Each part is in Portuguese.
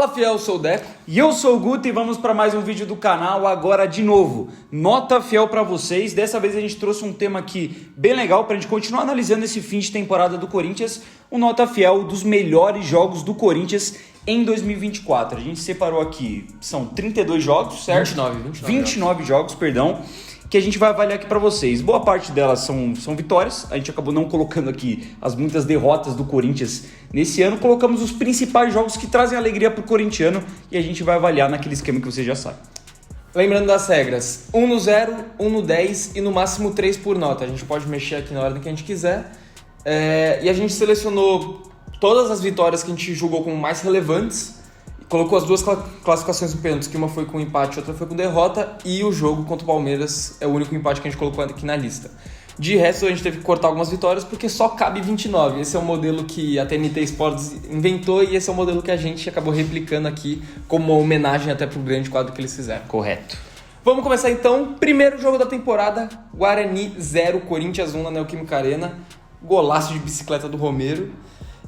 Fala fiel, eu sou o Deco. E eu sou o Guto e vamos para mais um vídeo do canal agora de novo. Nota fiel para vocês. Dessa vez a gente trouxe um tema aqui bem legal para a gente continuar analisando esse fim de temporada do Corinthians. Um nota fiel dos melhores jogos do Corinthians em 2024. A gente separou aqui, são 32 jogos, certo? 29 jogos, perdão. Que a gente vai avaliar aqui para vocês. Boa parte delas são vitórias. A gente acabou não colocando aqui as muitas derrotas do Corinthians nesse ano. Colocamos os principais jogos que trazem alegria pro corintiano e a gente vai avaliar naquele esquema que você já sabe. Lembrando das regras, 1 no 0, 1 no 10 e no máximo 3 por nota. A gente pode mexer aqui na ordem que a gente quiser. E a gente selecionou todas as vitórias que a gente julgou como mais relevantes. Colocou as duas classificações do pênalti, que uma foi com empate e outra foi com derrota, e o jogo contra o Palmeiras é o único empate que a gente colocou aqui na lista. De resto, a gente teve que cortar algumas vitórias porque só cabe 29. Esse é o modelo que a TNT Sports inventou e esse é o modelo que a gente acabou replicando aqui como uma homenagem até pro grande quadro que eles fizeram. Correto. Vamos começar então. Primeiro jogo da temporada, Guarani 0, Corinthians 1 na Neoquímica Arena. Golaço de bicicleta do Romero.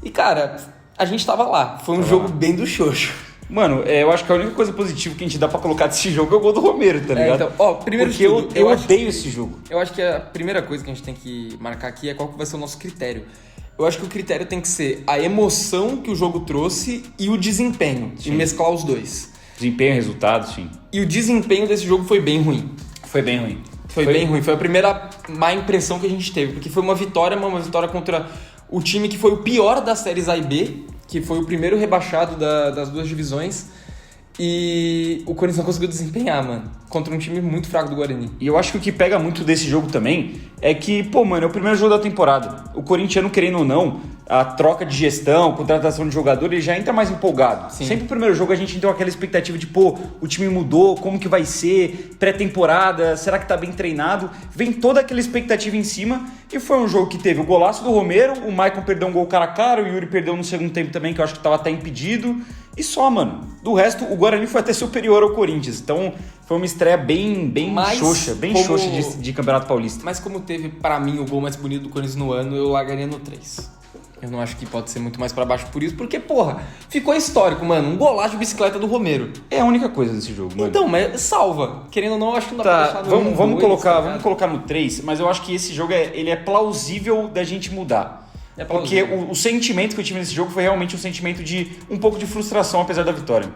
E cara, a gente tava lá. Foi um jogo bem do xoxo. Mano, eu acho que a única coisa positiva que a gente dá pra colocar desse jogo é o gol do Romero, tá ligado? Então, primeiro porque eu odeio esse jogo. Eu acho que a primeira coisa que a gente tem que marcar aqui é qual que vai ser o nosso critério. Eu acho que o critério tem que ser a emoção que o jogo trouxe e o desempenho, sim. E mesclar os dois. Desempenho e resultado, sim. E o desempenho desse jogo foi bem ruim. Foi bem ruim. Foi bem ruim. Foi a primeira má impressão que a gente teve, porque foi uma vitória contra o time que foi o pior das séries A e B, que foi o primeiro rebaixado das duas divisões, e o Corinthians não conseguiu desempenhar, mano, contra um time muito fraco do Guarani. E eu acho que o que pega muito desse jogo também é que, mano, é o primeiro jogo da temporada. O corintiano, querendo ou não, a troca de gestão, contratação de jogador, ele já entra mais empolgado. Sim. Sempre no primeiro jogo a gente tem aquela expectativa de, o time mudou, como que vai ser, pré-temporada, será que tá bem treinado? Vem toda aquela expectativa em cima e foi um jogo que teve o golaço do Romero, o Maicon perdeu um gol cara a cara, o Yuri perdeu no segundo tempo também, que eu acho que tava até impedido. E só, mano. Do resto, o Guarani foi até superior ao Corinthians. Então, foi uma estreia bem xoxa, xoxa de Campeonato Paulista. Mas como teve, pra mim, o gol mais bonito do Corinthians no ano, eu largaria no 3. Eu não acho que pode ser muito mais pra baixo por isso, porque, ficou histórico, mano. Um golaço de bicicleta do Romero. É a única coisa desse jogo, mano. Então, mas salva. Querendo ou não, eu acho que não dá pra deixar no vamos colocar no 3, mas eu acho que esse jogo ele é plausível da gente mudar. Porque o sentimento que eu tive nesse jogo foi realmente um sentimento de um pouco de frustração, apesar da vitória.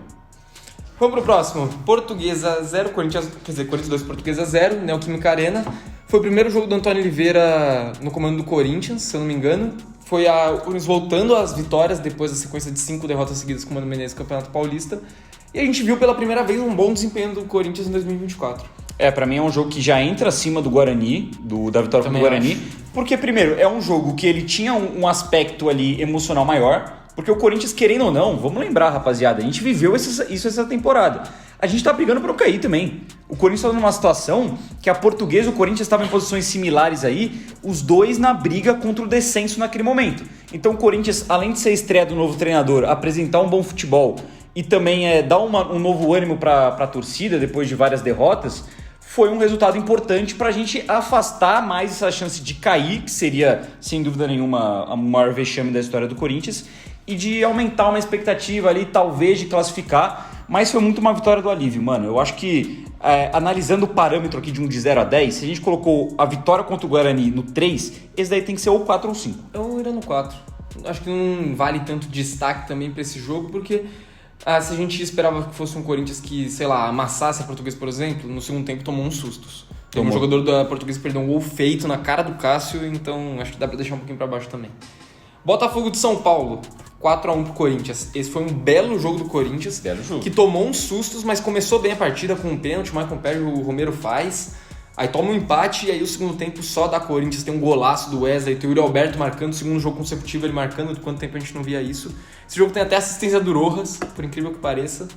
Vamos pro próximo. Portuguesa 0, Corinthians 2, Portuguesa 0, Neoquímica Arena. Foi o primeiro jogo do Antônio Oliveira no comando do Corinthians, se eu não me engano. Foi o Corinthians voltando às vitórias depois da sequência de 5 derrotas seguidas com o Mano Menezes no Campeonato Paulista. E a gente viu pela primeira vez um bom desempenho do Corinthians em 2024. Pra mim é um jogo que já entra acima do Guarani, da vitória contra o Guarani. Acho. Porque, primeiro, é um jogo que ele tinha um aspecto ali emocional maior. Porque o Corinthians, querendo ou não, vamos lembrar, rapaziada, a gente viveu isso essa temporada. A gente tá brigando pra não cair também. O Corinthians tá numa situação que a Portuguesa e o Corinthians estavam em posições similares aí, os dois na briga contra o descenso naquele momento. Então o Corinthians, além de ser a estreia do novo treinador, apresentar um bom futebol e também dar um novo ânimo pra torcida depois de várias derrotas, foi um resultado importante pra gente afastar mais essa chance de cair, que seria, sem dúvida nenhuma, a maior vexame da história do Corinthians, e de aumentar uma expectativa ali, talvez, de classificar, mas foi muito uma vitória do alívio, mano. Eu acho que, analisando o parâmetro aqui de 0 a 10, se a gente colocou a vitória contra o Guarani no 3, esse daí tem que ser ou 4 ou 5. Eu iria no 4. Acho que não vale tanto destaque também pra esse jogo, porque se a gente esperava que fosse um Corinthians que, sei lá, amassasse a Portuguesa, por exemplo, no segundo tempo tomou uns sustos. Um jogador da Portuguesa perdeu um gol feito na cara do Cássio, então acho que dá pra deixar um pouquinho pra baixo também. Botafogo de São Paulo, 4-1 pro Corinthians. Esse foi um belo jogo do Corinthians, que tomou uns sustos, mas começou bem a partida com um pênalti, o Maicon perde, o Romero faz, aí toma um empate e aí o segundo tempo só da Corinthians, tem um golaço do Wesley, tem o Yuri Alberto marcando, segundo jogo consecutivo ele marcando, de quanto tempo a gente não via isso. Esse jogo tem até assistência do Rojas, por incrível que pareça.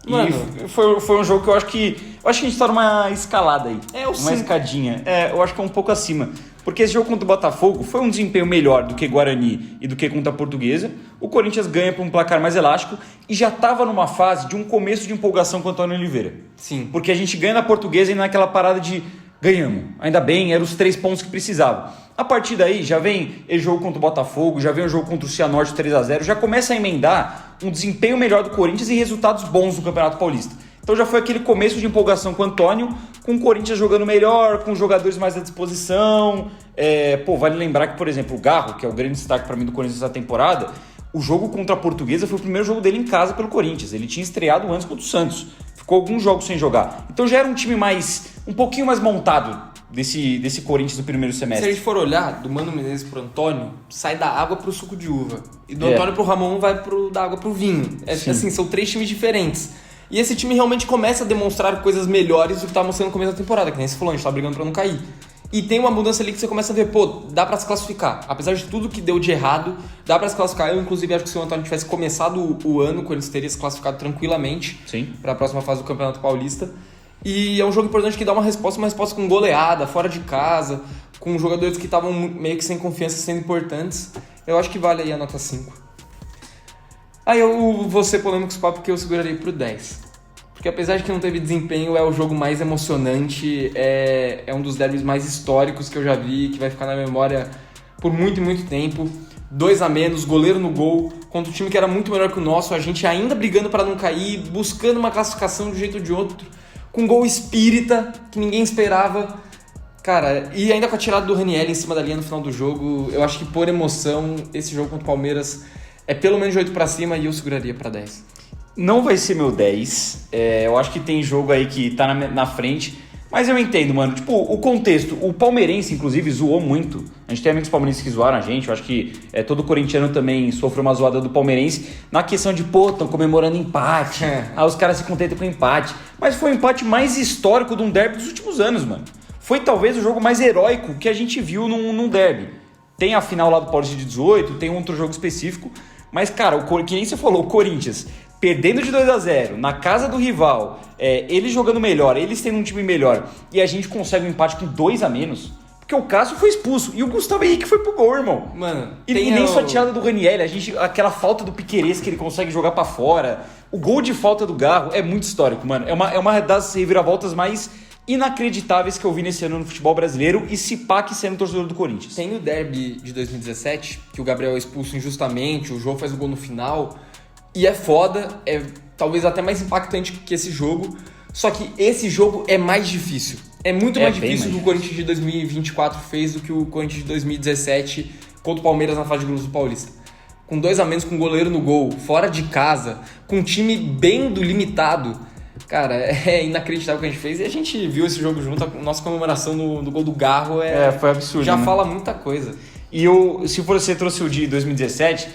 Mano, e foi um jogo que eu acho que a gente tá numa escalada aí. Uma escadinha. Eu acho que é um pouco acima. Porque esse jogo contra o Botafogo foi um desempenho melhor do que Guarani e do que contra a Portuguesa. O Corinthians ganha por um placar mais elástico e já estava numa fase de um começo de empolgação com o Antônio Oliveira. Sim. Porque a gente ganha na Portuguesa e naquela parada de ganhamos. Ainda bem, eram os 3 pontos que precisava. A partir daí, já vem o jogo contra o Botafogo, já vem o jogo contra o Cianorte 3-0, já começa a emendar um desempenho melhor do Corinthians e resultados bons no Campeonato Paulista. Então já foi aquele começo de empolgação com o Antônio, com o Corinthians jogando melhor, com jogadores mais à disposição. Vale lembrar que, por exemplo, o Garro, que é o grande destaque para mim do Corinthians essa temporada, o jogo contra a Portuguesa foi o primeiro jogo dele em casa pelo Corinthians. Ele tinha estreado antes contra o Santos. Ficou alguns jogos sem jogar. Então já era um time um pouquinho mais montado desse Corinthians do primeiro semestre. Se a gente for olhar, do Mano Menezes pro Antônio, sai da água pro suco de uva. E do Antônio pro Ramon vai da água pro vinho. Assim, são 3 times diferentes. E esse time realmente começa a demonstrar coisas melhores do que estava mostrando no começo da temporada, que nem você falou, a gente tá brigando pra não cair. E tem uma mudança ali que você começa a ver, dá pra se classificar. Apesar de tudo que deu de errado, dá pra se classificar. Eu, inclusive, acho que se o Antônio tivesse começado o ano, o Corinthians teria se classificado tranquilamente para a próxima fase do Campeonato Paulista. E é um jogo importante que dá uma resposta com goleada, fora de casa, com jogadores que estavam meio que sem confiança sendo importantes. Eu acho que vale aí a nota 5. Aí eu vou ser polêmico com esse papo porque eu seguraria pro 10. Porque apesar de que não teve desempenho, é o jogo mais emocionante, é um dos derbys mais históricos que eu já vi, que vai ficar na memória por muito e muito tempo. 2 a menos, goleiro no gol, contra um time que era muito melhor que o nosso, a gente ainda brigando para não cair, buscando uma classificação de um jeito ou de outro, com gol espírita, que ninguém esperava. Cara, e ainda com a tirada do Ranieri em cima da linha no final do jogo, eu acho que por emoção, esse jogo contra o Palmeiras é pelo menos de 8 pra cima e eu seguraria pra 10. Não vai ser meu 10. Eu acho que tem jogo aí que tá na frente. Mas eu entendo, mano. Tipo, o contexto. O palmeirense, inclusive, zoou muito. A gente tem amigos palmeirenses que zoaram a gente. Eu acho que todo corintiano também sofreu uma zoada do palmeirense. Na questão de, estão comemorando empate. Aí os caras se contentam com empate. Mas foi o empate mais histórico de um derby dos últimos anos, mano. Foi talvez o jogo mais heróico que a gente viu num derby. Tem a final lá do Paulista de 18, tem um outro jogo específico. Mas, cara, que nem você falou, o Corinthians perdendo de 2 a 0 na casa do rival, eles jogando melhor, eles tendo um time melhor, e a gente consegue um empate com 2 a menos, porque o Cássio foi expulso, e o Gustavo Henrique foi pro gol, irmão. Mano, e nem só a tirada do Ranieri, aquela falta do Piquerez que ele consegue jogar pra fora, o gol de falta do Garro é muito histórico, mano. É uma das reviravoltas mais inacreditáveis que eu vi nesse ano no futebol brasileiro, e se pá que sendo torcedor do Corinthians. Tem o derby de 2017, que o Gabriel é expulso injustamente, o João faz o gol no final, e é foda, é talvez até mais impactante que esse jogo, só que esse jogo é mais difícil. É muito mais difícil do que o Corinthians de 2024 fez do que o Corinthians de 2017 contra o Palmeiras na fase de grupos do Paulista. Com 2 a menos, com o goleiro no gol, fora de casa, com um time bem limitado. Cara, é inacreditável o que a gente fez. E a gente viu esse jogo junto, a nossa comemoração no gol do Garro foi absurdo. Já fala muita coisa. E se você trouxe o de 2017,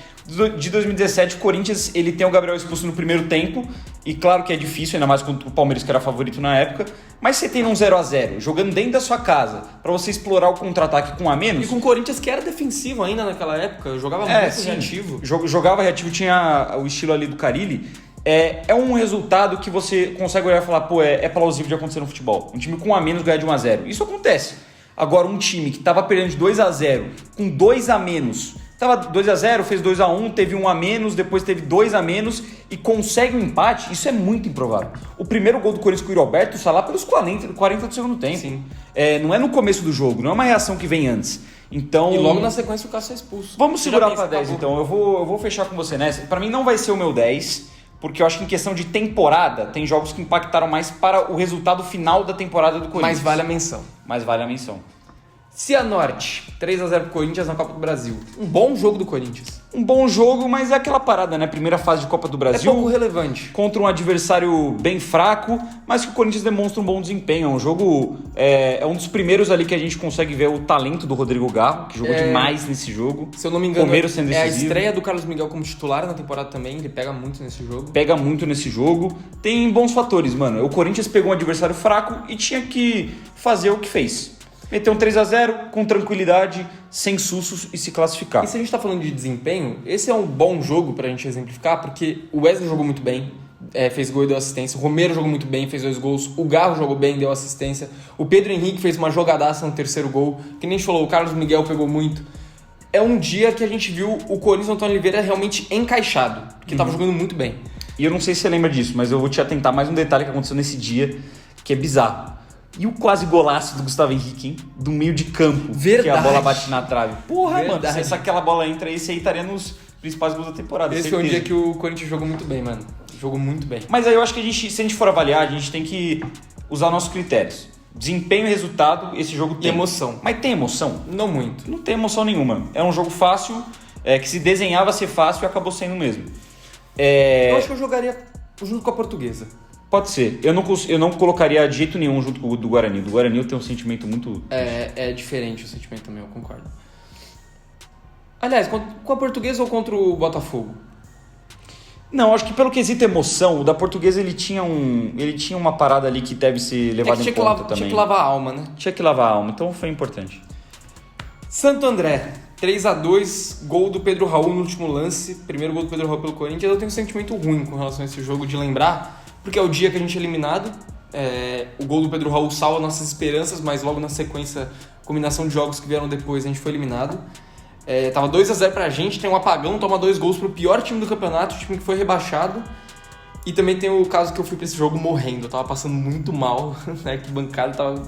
o Corinthians ele tem o Gabriel expulso no primeiro tempo, e claro que é difícil, ainda mais contra o Palmeiras que era favorito na época, mas você tem um 0 a 0 jogando dentro da sua casa, pra você explorar o contra-ataque com um a menos. E com o Corinthians que era defensivo ainda naquela época, jogava muito reativo. Jogava reativo, tinha o estilo ali do Carille. É um resultado que você consegue olhar e falar, é plausível de acontecer no futebol. Um time com um a menos ganhar de 1 a 0. Isso acontece. Agora, um time que estava perdendo de 2 a 0, com 2 a menos, estava 2 a 0, fez 2 a 1, teve 1 a menos, depois teve 2 a menos e consegue um empate, isso é muito improvável. O primeiro gol do Corinthians com o Roberto está lá pelos 40 do segundo tempo. Sim. Não é no começo do jogo, não é uma reação que vem antes. Então, e logo na sequência o Cássio é expulso. Vamos segurar para 10 então. Eu vou fechar com você nessa. Para mim não vai ser o meu 10. Porque eu acho que em questão de temporada, tem jogos que impactaram mais para o resultado final da temporada do Corinthians. Mas vale a menção. Cianorte, 3 a 0 pro Corinthians na Copa do Brasil. Um bom jogo do Corinthians. Um bom jogo, mas é aquela parada, né? Primeira fase de Copa do Brasil. É pouco relevante. Contra um adversário bem fraco, mas que o Corinthians demonstra um bom desempenho. É um jogo... É um dos primeiros ali que a gente consegue ver o talento do Rodrigo Garro, que jogou demais nesse jogo. Se eu não me engano, Palmeiras sendo decisivo. A estreia do Carlos Miguel como titular na temporada também. Ele pega muito nesse jogo. Tem bons fatores, mano. O Corinthians pegou um adversário fraco e tinha que fazer o que fez. Meteu um 3 a 0 com tranquilidade, sem sustos e se classificar. E se a gente tá falando de desempenho, esse é um bom jogo pra gente exemplificar, porque o Wesley jogou muito bem, fez gol e deu assistência. O Romero jogou muito bem, fez 2 gols. O Garro jogou bem, deu assistência. O Pedro Henrique fez uma jogadaça no terceiro gol. Que nem a gente falou, o Carlos Miguel pegou muito. É um dia que a gente viu o Corinthians Antônio Oliveira realmente encaixado, porque tava jogando muito bem. E eu não sei se você lembra disso, mas eu vou te atentar mais um detalhe que aconteceu nesse dia, que é bizarro. E o quase golaço do Gustavo Henrique, hein? Do meio de campo. Verdade. Que a bola bate na trave. Porra, Verdade. mano, se aquela bola entra aí, você aí estaria nos principais gols da temporada. Esse foi um dia que o Corinthians jogou muito bem, mano. Jogou muito bem. Mas aí eu acho que se a gente for avaliar, a gente tem que usar nossos critérios. Desempenho e resultado, esse jogo tem. E emoção. Mas tem emoção? Não muito. Não tem emoção nenhuma. É um jogo fácil, que se desenhava ser fácil e acabou sendo mesmo. Eu acho que eu jogaria junto com a Portuguesa. Pode ser. Eu não colocaria de jeito nenhum junto com o do Guarani. Do Guarani eu tenho um sentimento muito... É diferente o sentimento também, eu concordo. Aliás, com a Portuguesa ou contra o Botafogo? Não, acho que pelo quesito emoção, o da Portuguesa ele tinha uma parada ali que deve ser levada em conta também. Tinha que lavar a alma, né? Tinha que lavar a alma, então foi importante. Santo André, 3-2, gol do Pedro Raul no último lance. Primeiro gol do Pedro Raul pelo Corinthians. Eu tenho um sentimento ruim com relação a esse jogo de lembrar, porque é o dia que a gente é eliminado. O gol do Pedro Raul salva nossas esperanças, mas logo na sequência, combinação de jogos que vieram depois, a gente foi eliminado. Tava 2-0 pra gente, tem um apagão, toma 2 gols pro pior time do campeonato, o time que foi rebaixado. E também tem o caso que eu fui pra esse jogo morrendo, eu tava passando muito mal, né? Que bancada tava...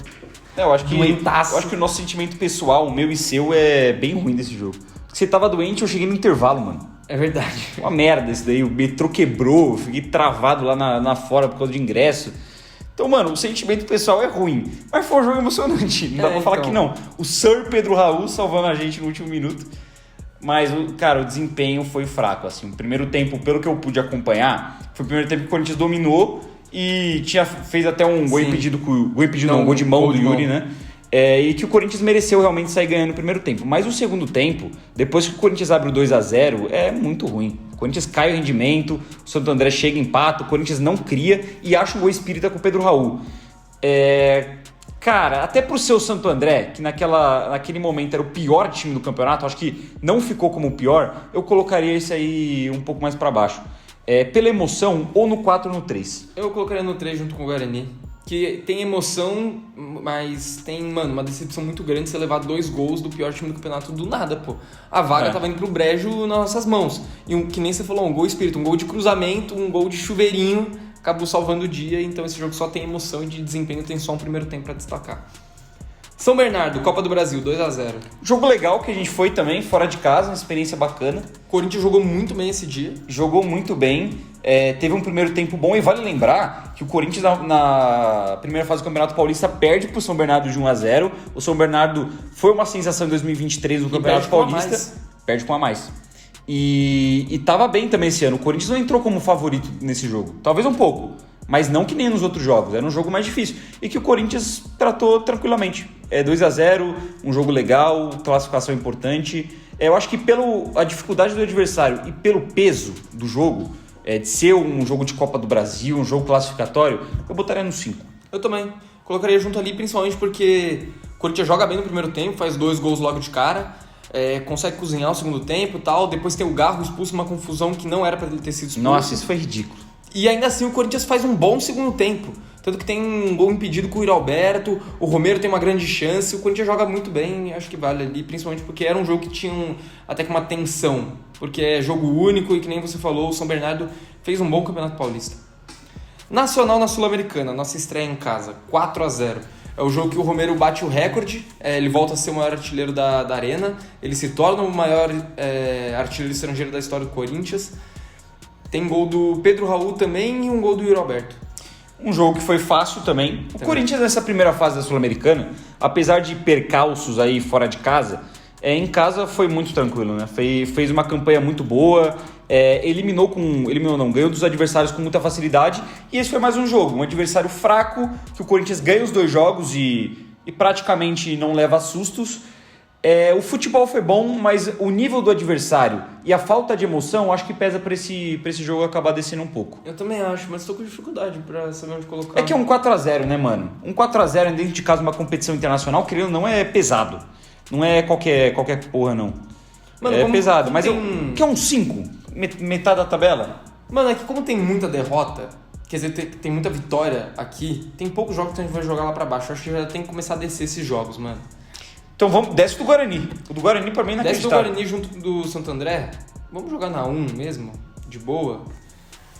Eu acho que o nosso sentimento pessoal, o meu e seu, é bem ruim desse jogo. Porque você tava doente, eu cheguei no intervalo, mano. É verdade. Uma merda isso daí, o metrô quebrou, eu fiquei travado lá na fora por causa de ingresso. Então, mano, o sentimento pessoal é ruim. Mas foi um jogo emocionante, não dá pra falar que não. O Sir Pedro Raul salvando a gente no último minuto. Mas, cara, o desempenho foi fraco, assim. O primeiro tempo, pelo que eu pude acompanhar, foi o primeiro tempo que o Corinthians dominou e fez até um gol impedido, um gol de mão do Yuri, né? E que o Corinthians mereceu realmente sair ganhando no primeiro tempo. Mas o segundo tempo, depois que o Corinthians abre o 2-0, é muito ruim. O Corinthians cai o rendimento, o Santo André chega em empate, o Corinthians não cria e acha um gol espírita com o Pedro Raul. Cara, até pro seu Santo André, que naquele momento era o pior time do campeonato, acho que não ficou como o pior, eu colocaria esse aí um pouco mais pra baixo. Pela emoção, ou no 4 ou no 3. Eu colocaria no 3 junto com o Guarani. Que tem emoção, mas tem, mano, uma decepção muito grande você levar 2 gols do pior time do campeonato do nada, pô. A vaga tava indo pro brejo nas nossas mãos. E que nem você falou, um gol espírito, um gol de cruzamento, um gol de chuveirinho, acabou salvando o dia. Então esse jogo só tem emoção e de desempenho tem só um primeiro tempo pra destacar. São Bernardo, Copa do Brasil, 2-0. Jogo legal que a gente foi também, fora de casa, uma experiência bacana. O Corinthians jogou muito bem esse dia. Jogou muito bem, teve um primeiro tempo bom e vale lembrar que o Corinthians na primeira fase do Campeonato Paulista perde pro São Bernardo de 1-0. O São Bernardo foi uma sensação em 2023 no Campeonato Paulista. Perde com a mais. E tava bem também esse ano. O Corinthians não entrou como favorito nesse jogo. Talvez um pouco, mas não que nem nos outros jogos. Era um jogo mais difícil. E que o Corinthians tratou tranquilamente. 2-0, um jogo legal, classificação importante. Eu acho que pela dificuldade do adversário e pelo peso do jogo, de ser um jogo de Copa do Brasil, um jogo classificatório, eu botaria no 5. Eu também. Colocaria junto ali, principalmente porque o Corinthians joga bem no primeiro tempo, faz 2 gols logo de cara, consegue cozinhar o segundo tempo e tal. Depois tem o Garro expulso, uma confusão que não era pra ele ter sido expulso. Nossa, isso foi ridículo. E ainda assim o Corinthians faz um bom segundo tempo. Tanto que tem um gol impedido com o Yuri Alberto, o Romero tem uma grande chance, o Corinthians joga muito bem, acho que vale ali, principalmente porque era um jogo que tinha até que uma tensão, porque é jogo único e que nem você falou, o São Bernardo fez um bom Campeonato Paulista. Nacional na Sul-Americana, nossa estreia em casa, 4-0. É o jogo que o Romero bate o recorde, ele volta a ser o maior artilheiro da Arena, ele se torna o maior artilheiro estrangeiro da história do Corinthians. Tem gol do Pedro Raul também e um gol do Yuri Alberto. Um jogo que foi fácil também. O Corinthians nessa primeira fase da Sul-Americana, apesar de percalços aí fora de casa, em casa foi muito tranquilo, né? Fez uma campanha muito boa, ganhou dos adversários com muita facilidade, e esse foi mais um jogo, um adversário fraco, que o Corinthians ganha os 2 jogos e praticamente não leva sustos. O futebol foi bom, mas o nível do adversário e a falta de emoção acho que pesa pra esse jogo acabar descendo um pouco. Eu também acho, mas tô com dificuldade pra saber onde colocar. É que é um 4-0, né, mano? Um 4-0 dentro de casa, uma competição internacional, querendo não é pesado. Não é qualquer porra, não. Mano, pesado, mas que é um 5? Metade da tabela? Mano, é que como tem muita derrota, quer dizer, tem muita vitória aqui, tem poucos jogos que a gente vai jogar lá pra baixo. Eu acho que já tem que começar a descer esses jogos, mano. Então desce do Guarani. O do Guarani pra mim não é inacreditável. Desce do Guarani junto do Santo André. Vamos jogar na 1 mesmo, de boa.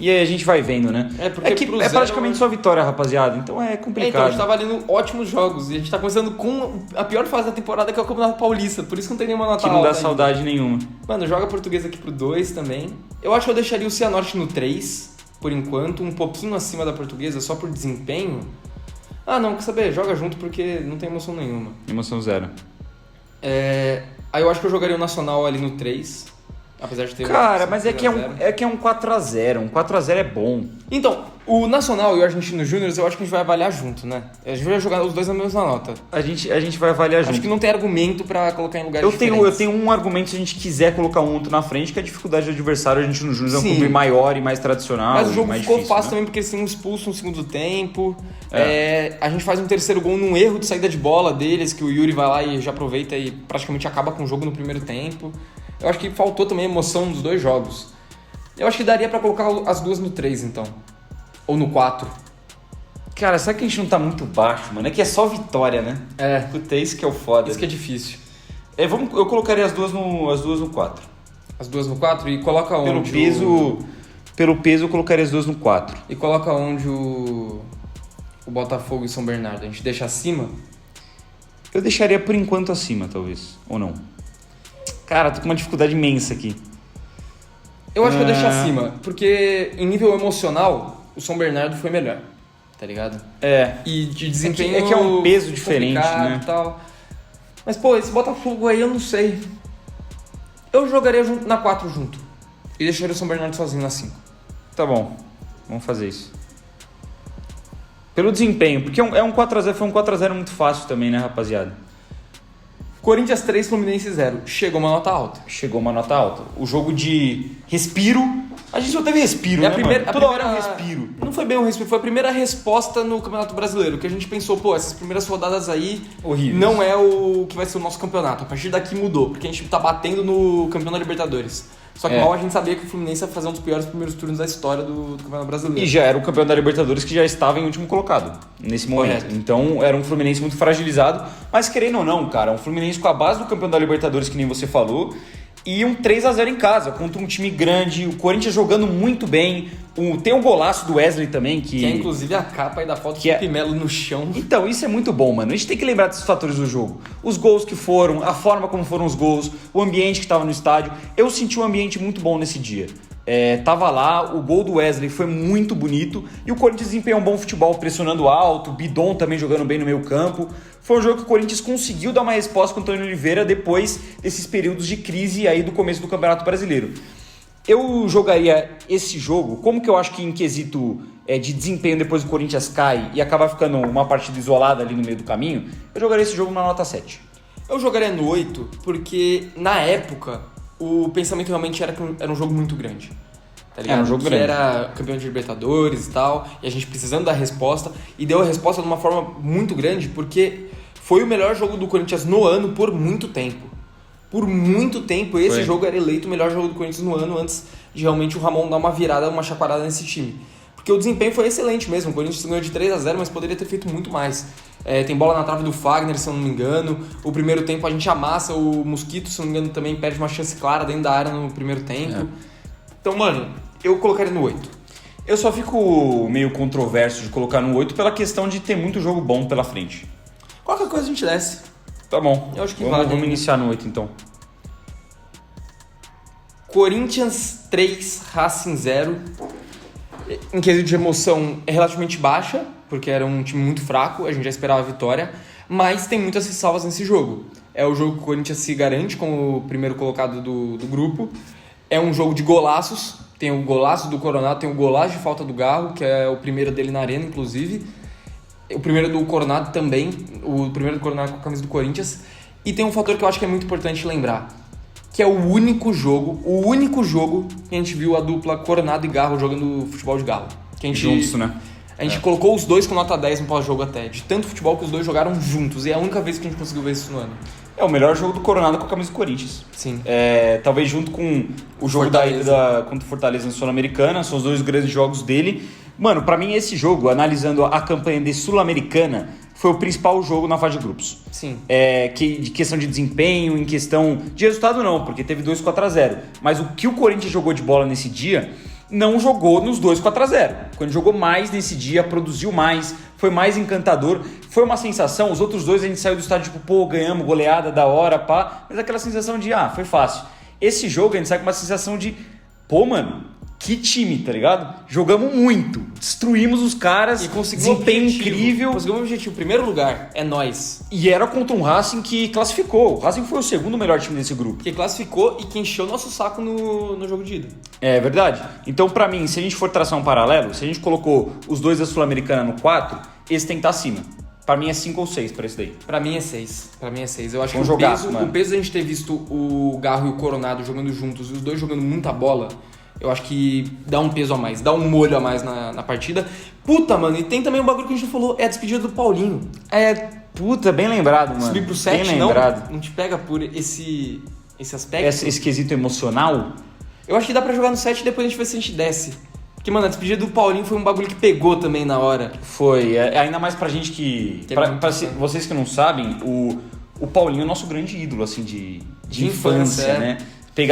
E aí a gente vai vendo, né? Porque é praticamente só vitória, rapaziada. Então é complicado. Então, a gente tá valendo ótimos jogos. E a gente tá começando com a pior fase da temporada, que é o Campeonato Paulista. Por isso que não tem nenhuma nota alta. Que não dá saudade nenhuma. Mano, joga português aqui pro 2 também. Eu acho que eu deixaria o Cianorte no 3, por enquanto. Um pouquinho acima da portuguesa, só por desempenho. Ah, não, quer saber? Joga junto porque não tem emoção nenhuma. Emoção zero. Aí eu acho que eu jogaria o Nacional ali no 3. Apesar de ter... Cara, mas é que é um 4x0. Um 4x0 é bom. Então, o Nacional e o Argentino Júnior, eu acho que a gente vai avaliar junto, né? A gente vai jogar os dois na mesma nota. A gente vai avaliar junto. Acho que não tem argumento pra colocar em lugares diferentes. Eu tenho um argumento se a gente quiser colocar um outro na frente, que é a dificuldade do adversário. O Argentino Júnior é um clube maior e mais tradicional. Mas o jogo ficou difícil, fácil né? também porque eles têm um expulso no segundo tempo. A gente faz um terceiro gol num erro de saída de bola deles, que o Yuri vai lá e já aproveita e praticamente acaba com o jogo no primeiro tempo. Eu acho que faltou também emoção nos dois jogos. Eu acho que daria pra colocar as duas no 3, então. Ou no 4. Cara, será que a gente não tá muito baixo, mano? É que é só vitória, né? Puta, isso que é o foda. Isso que é difícil. Eu colocaria as duas no 4. As duas no 4? E coloca onde? Pelo peso, eu colocaria as duas no 4. E coloca onde o Botafogo e São Bernardo? A gente deixa acima? Eu deixaria por enquanto acima, talvez. Ou não? Cara, tô com uma dificuldade imensa aqui. Eu acho que eu deixo acima, porque em nível emocional, o São Bernardo foi melhor, tá ligado? E de desempenho... É que é um peso diferente, né? E tal. Mas, pô, esse Botafogo aí, eu não sei. Eu jogaria na 4 junto. E deixaria o São Bernardo sozinho na 5. Tá bom, vamos fazer isso. Pelo desempenho, porque foi um 4x0 muito fácil também, né, rapaziada? Corinthians 3, Fluminense 0. Chegou uma nota alta. O jogo de respiro... A gente só teve respiro, né, Toda hora é um respiro. Não foi bem um respiro, foi a primeira resposta no Campeonato Brasileiro. Que a gente pensou, pô, essas primeiras rodadas aí... Horríveis. Não é o que vai ser o nosso campeonato. A partir daqui mudou, porque a gente tá batendo no campeão da Libertadores. Só que mal a gente sabia que o Fluminense ia fazer um dos piores primeiros turnos da história do Campeonato Brasileiro. E já era o campeão da Libertadores que já estava em último colocado nesse momento. Correto. Então era um Fluminense muito fragilizado. Mas querendo ou não, cara, um Fluminense com a base do campeão da Libertadores, que nem você falou, e um 3x0 em casa, contra um time grande, o Corinthians jogando muito bem. Tem um golaço do Wesley também, que é inclusive a capa aí da foto do Pimelo no chão. Então, isso é muito bom, mano. A gente tem que lembrar desses fatores do jogo. Os gols que foram, a forma como foram os gols, o ambiente que estava no estádio. Eu senti um ambiente muito bom nesse dia. Tava lá, o gol do Wesley foi muito bonito e o Corinthians desempenhou um bom futebol, pressionando alto, o Bidon também jogando bem no meio campo. Foi um jogo que o Corinthians conseguiu dar uma resposta com o Antônio Oliveira depois desses períodos de crise aí do começo do Campeonato Brasileiro. Eu jogaria esse jogo, como que eu acho que em quesito de desempenho depois o Corinthians cai e acaba ficando uma partida isolada ali no meio do caminho, eu jogaria esse jogo na nota 7. Eu jogaria no 8 porque na época o pensamento realmente era que era um jogo muito grande. Tá ligado? Era um jogo grande. Era campeão de Libertadores e tal, e a gente precisando da resposta, e deu a resposta de uma forma muito grande porque foi o melhor jogo do Corinthians no ano por muito tempo. Por muito tempo, esse jogo era eleito o melhor jogo do Corinthians no ano, antes de realmente o Ramon dar uma virada, uma chacoalhada nesse time. Porque o desempenho foi excelente mesmo, o Corinthians ganhou de 3x0, mas poderia ter feito muito mais. Tem bola na trave do Fagner, se eu não me engano. O primeiro tempo a gente amassa, o Mosquito, se eu não me engano, também perde uma chance clara dentro da área no primeiro tempo. Então, mano, eu colocaria no 8. Eu só fico meio controverso de colocar no 8 pela questão de ter muito jogo bom pela frente. Qualquer coisa a gente desce. Tá bom. Eu acho que vamos iniciar no 8 então. Corinthians 3, Racing 0. Em quesito de emoção é relativamente baixa, porque era um time muito fraco, a gente já esperava a vitória, mas tem muitas ressalvas nesse jogo. É o jogo que o Corinthians se garante como o primeiro colocado do grupo. É um jogo de golaços, tem o golaço do Coronato, tem o golaço de falta do Garro, que é o primeiro dele na arena, inclusive. O primeiro do Coronato também, o primeiro do Coronato com a camisa do Corinthians. E tem um fator que eu acho que é muito importante lembrar, que é o único jogo que a gente viu a dupla Coronado e Garro jogando futebol de galo. Que a gente, juntos, né? A gente colocou os dois com nota 10 no pós-jogo até, de tanto futebol que os dois jogaram juntos. E é a única vez que a gente conseguiu ver isso no ano. É o melhor jogo do Coronado com a camisa do Corinthians. Sim. Talvez junto com o jogo da ida contra o Fortaleza na Sul-Americana, são os dois grandes jogos dele. Mano, pra mim esse jogo, analisando a campanha de Sul-Americana, foi o principal jogo na fase de grupos. Sim. De questão de desempenho, em questão de resultado não, porque teve 2 4x0. Mas o que o Corinthians jogou de bola nesse dia, não jogou nos dois 4x0. Quando jogou mais nesse dia, produziu mais, foi mais encantador. Foi uma sensação, os outros dois a gente saiu do estádio tipo, pô, ganhamos, goleada, da hora, pá. Mas aquela sensação de, foi fácil. Esse jogo a gente sai com uma sensação de, pô, mano, que time, tá ligado? Jogamos muito, destruímos os caras, e conseguimos desempenho incrível. Conseguimos o objetivo, primeiro lugar, é nós. E era contra um Racing que classificou. O Racing foi o segundo melhor time desse grupo. Que classificou e que encheu nosso saco no jogo de ida. É verdade. Então, pra mim, se a gente for traçar um paralelo, se a gente colocou os dois da Sul-Americana no 4, esse tem que estar acima. Pra mim é 5 ou 6 pra esse daí. Pra mim é 6. Eu acho Vamos que jogar, o peso de a gente ter visto o Garro e o Coronado jogando juntos e os dois jogando muita bola, eu acho que dá um peso a mais, dá um molho a mais na partida. Puta, mano, e tem também um bagulho que a gente não falou, é a despedida do Paulinho. Puta, bem lembrado, mano. Subir pro 7, bem lembrado. Não te pega por esse aspecto? Esse quesito emocional? Eu acho que dá pra jogar no 7 e depois a gente vê se a gente desce. Porque, mano, a despedida do Paulinho foi um bagulho que pegou também na hora. Foi, ainda mais pra gente que... Vocês que não sabem, o Paulinho é o nosso grande ídolo, assim, de infância, né? Tem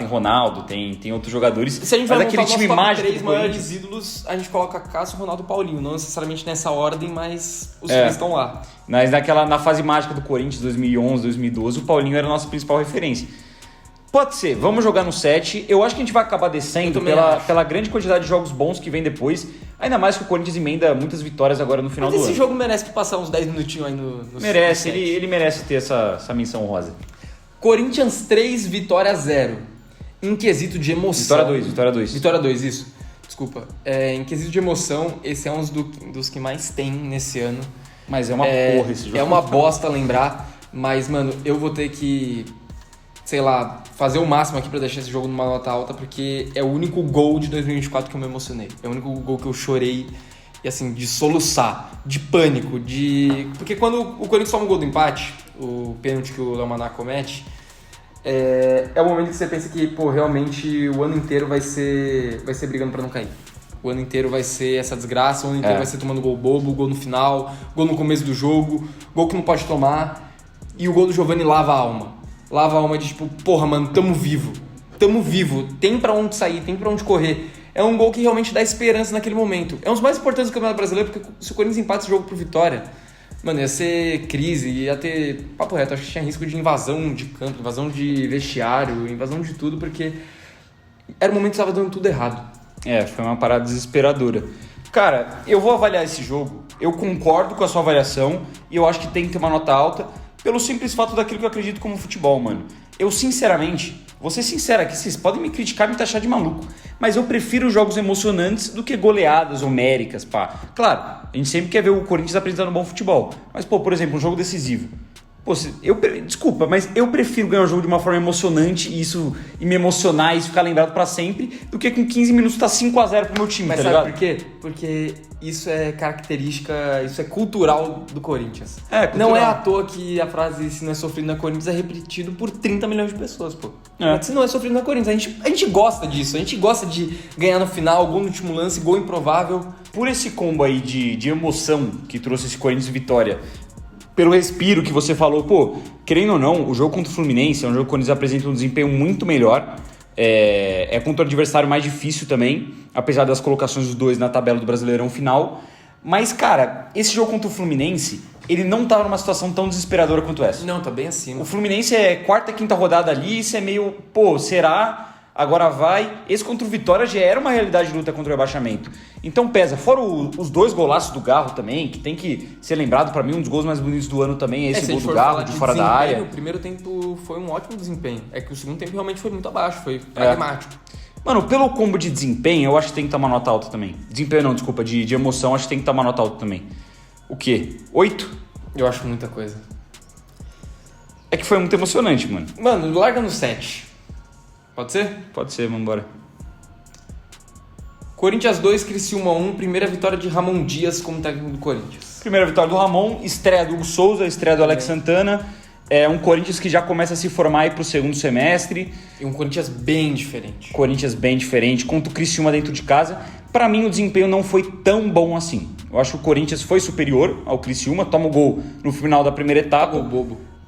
Ronaldo, tem outros jogadores. Se a gente vai aquele time mágico, 3 maiores ídolos, a gente coloca Cássio, Ronaldo e Paulinho. Não necessariamente nessa ordem, mas os três estão lá. Mas na fase mágica do Corinthians, 2011, 2012, o Paulinho era a nossa principal referência. Pode ser, vamos jogar no 7. Eu acho que a gente vai acabar descendo pela grande quantidade de jogos bons que vem depois. Ainda mais que o Corinthians emenda muitas vitórias agora no final do ano. Mas esse jogo merece passar uns 10 minutinhos aí no merece, ele merece ter essa menção honrosa. Corinthians 3, Vitória 0. Em quesito de emoção... Vitória 2. Vitória 2, isso. Desculpa. Em quesito de emoção, esse é um dos que mais tem nesse ano. Mas é uma porra esse jogo. É uma bosta lembrar, mas, mano, eu vou ter que, sei lá, fazer o máximo aqui pra deixar esse jogo numa nota alta, porque é o único gol de 2024 que eu me emocionei. É o único gol que eu chorei, e assim, de soluçar, de pânico, Porque quando o Corinthians toma um gol do empate, o pênalti que o Léo Maná comete, é o momento que você pensa que, pô, realmente o ano inteiro vai ser brigando pra não cair. O ano inteiro vai ser essa desgraça, o ano inteiro vai ser tomando gol bobo, gol no final, gol no começo do jogo, gol que não pode tomar. E o gol do Giovani lava a alma. Lava a alma de tipo, porra, mano, tamo vivo, tem pra onde sair, tem pra onde correr. É um gol que realmente dá esperança naquele momento. É um dos mais importantes do Campeonato Brasileiro, porque se o Corinthians empata esse jogo pro Vitória, mano, ia ser crise, ia ter... Papo reto, acho que tinha risco de invasão de campo, invasão de vestiário, invasão de tudo, porque era o momento que estava dando tudo errado. Foi uma parada desesperadora. Cara, eu vou avaliar esse jogo, eu concordo com a sua avaliação, e eu acho que tem que ter uma nota alta, pelo simples fato daquilo que eu acredito como futebol, mano. Eu, sinceramente, vou ser sincero aqui, vocês podem me criticar e me taxar de maluco, mas eu prefiro jogos emocionantes do que goleadas homéricas, pá. Claro, a gente sempre quer ver o Corinthians apresentando um bom futebol, mas, pô, por exemplo, um jogo decisivo. Pô, desculpa, mas eu prefiro ganhar o jogo de uma forma emocionante e me emocionar e ficar lembrado pra sempre, do que com 15 minutos tá 5x0 pro meu time, mas tá ligado? ligado? Por quê? Porque isso é característica, isso é cultural do Corinthians. Cultural. Não é à toa que a frase "se não é sofrido na Corinthians" é repetido por 30 milhões de pessoas, pô. Se não é sofrido na Corinthians, a gente gosta disso, a gente gosta de ganhar no final, gol no último lance, gol improvável. Por esse combo aí de emoção que trouxe esse Corinthians Vitória, pelo respiro que você falou, pô, querendo ou não, o jogo contra o Fluminense é um jogo que o Corinthians apresenta um desempenho muito melhor, é contra o adversário mais difícil também, apesar das colocações dos dois na tabela do Brasileirão final, mas, cara, esse jogo contra o Fluminense, ele não tava numa situação tão desesperadora quanto essa. Não, tá bem acima. O Fluminense é quarta, quinta rodada ali, isso é meio, pô, será... Agora vai. Esse contra o Vitória já era uma realidade de luta contra o rebaixamento. Então pesa. Fora os dois golaços do Garro também, que tem que ser lembrado, pra mim, um dos gols mais bonitos do ano também é esse gol do Garro, de fora da área. O primeiro tempo foi um ótimo desempenho. É que o segundo tempo realmente foi muito abaixo, foi pragmático. Mano, pelo combo de desempenho, eu acho que tem que estar uma nota alta também. Desempenho não, desculpa, de emoção, acho que tem que estar uma nota alta também. O quê? 8? Eu acho muita coisa. É que foi muito emocionante, mano. Mano, larga no 7. Pode ser? Pode ser, vamos embora. Corinthians 2, Criciúma 1, primeira vitória de Ramon Dias como técnico do Corinthians. Primeira vitória do Ramon, estreia do Hugo Souza, estreia do Alex Santana. É um Corinthians que já começa a se formar aí pro segundo semestre. E um Corinthians bem diferente. Contra o Criciúma dentro de casa. Pra mim o desempenho não foi tão bom assim. Eu acho que o Corinthians foi superior ao Criciúma, toma o gol no final da primeira etapa.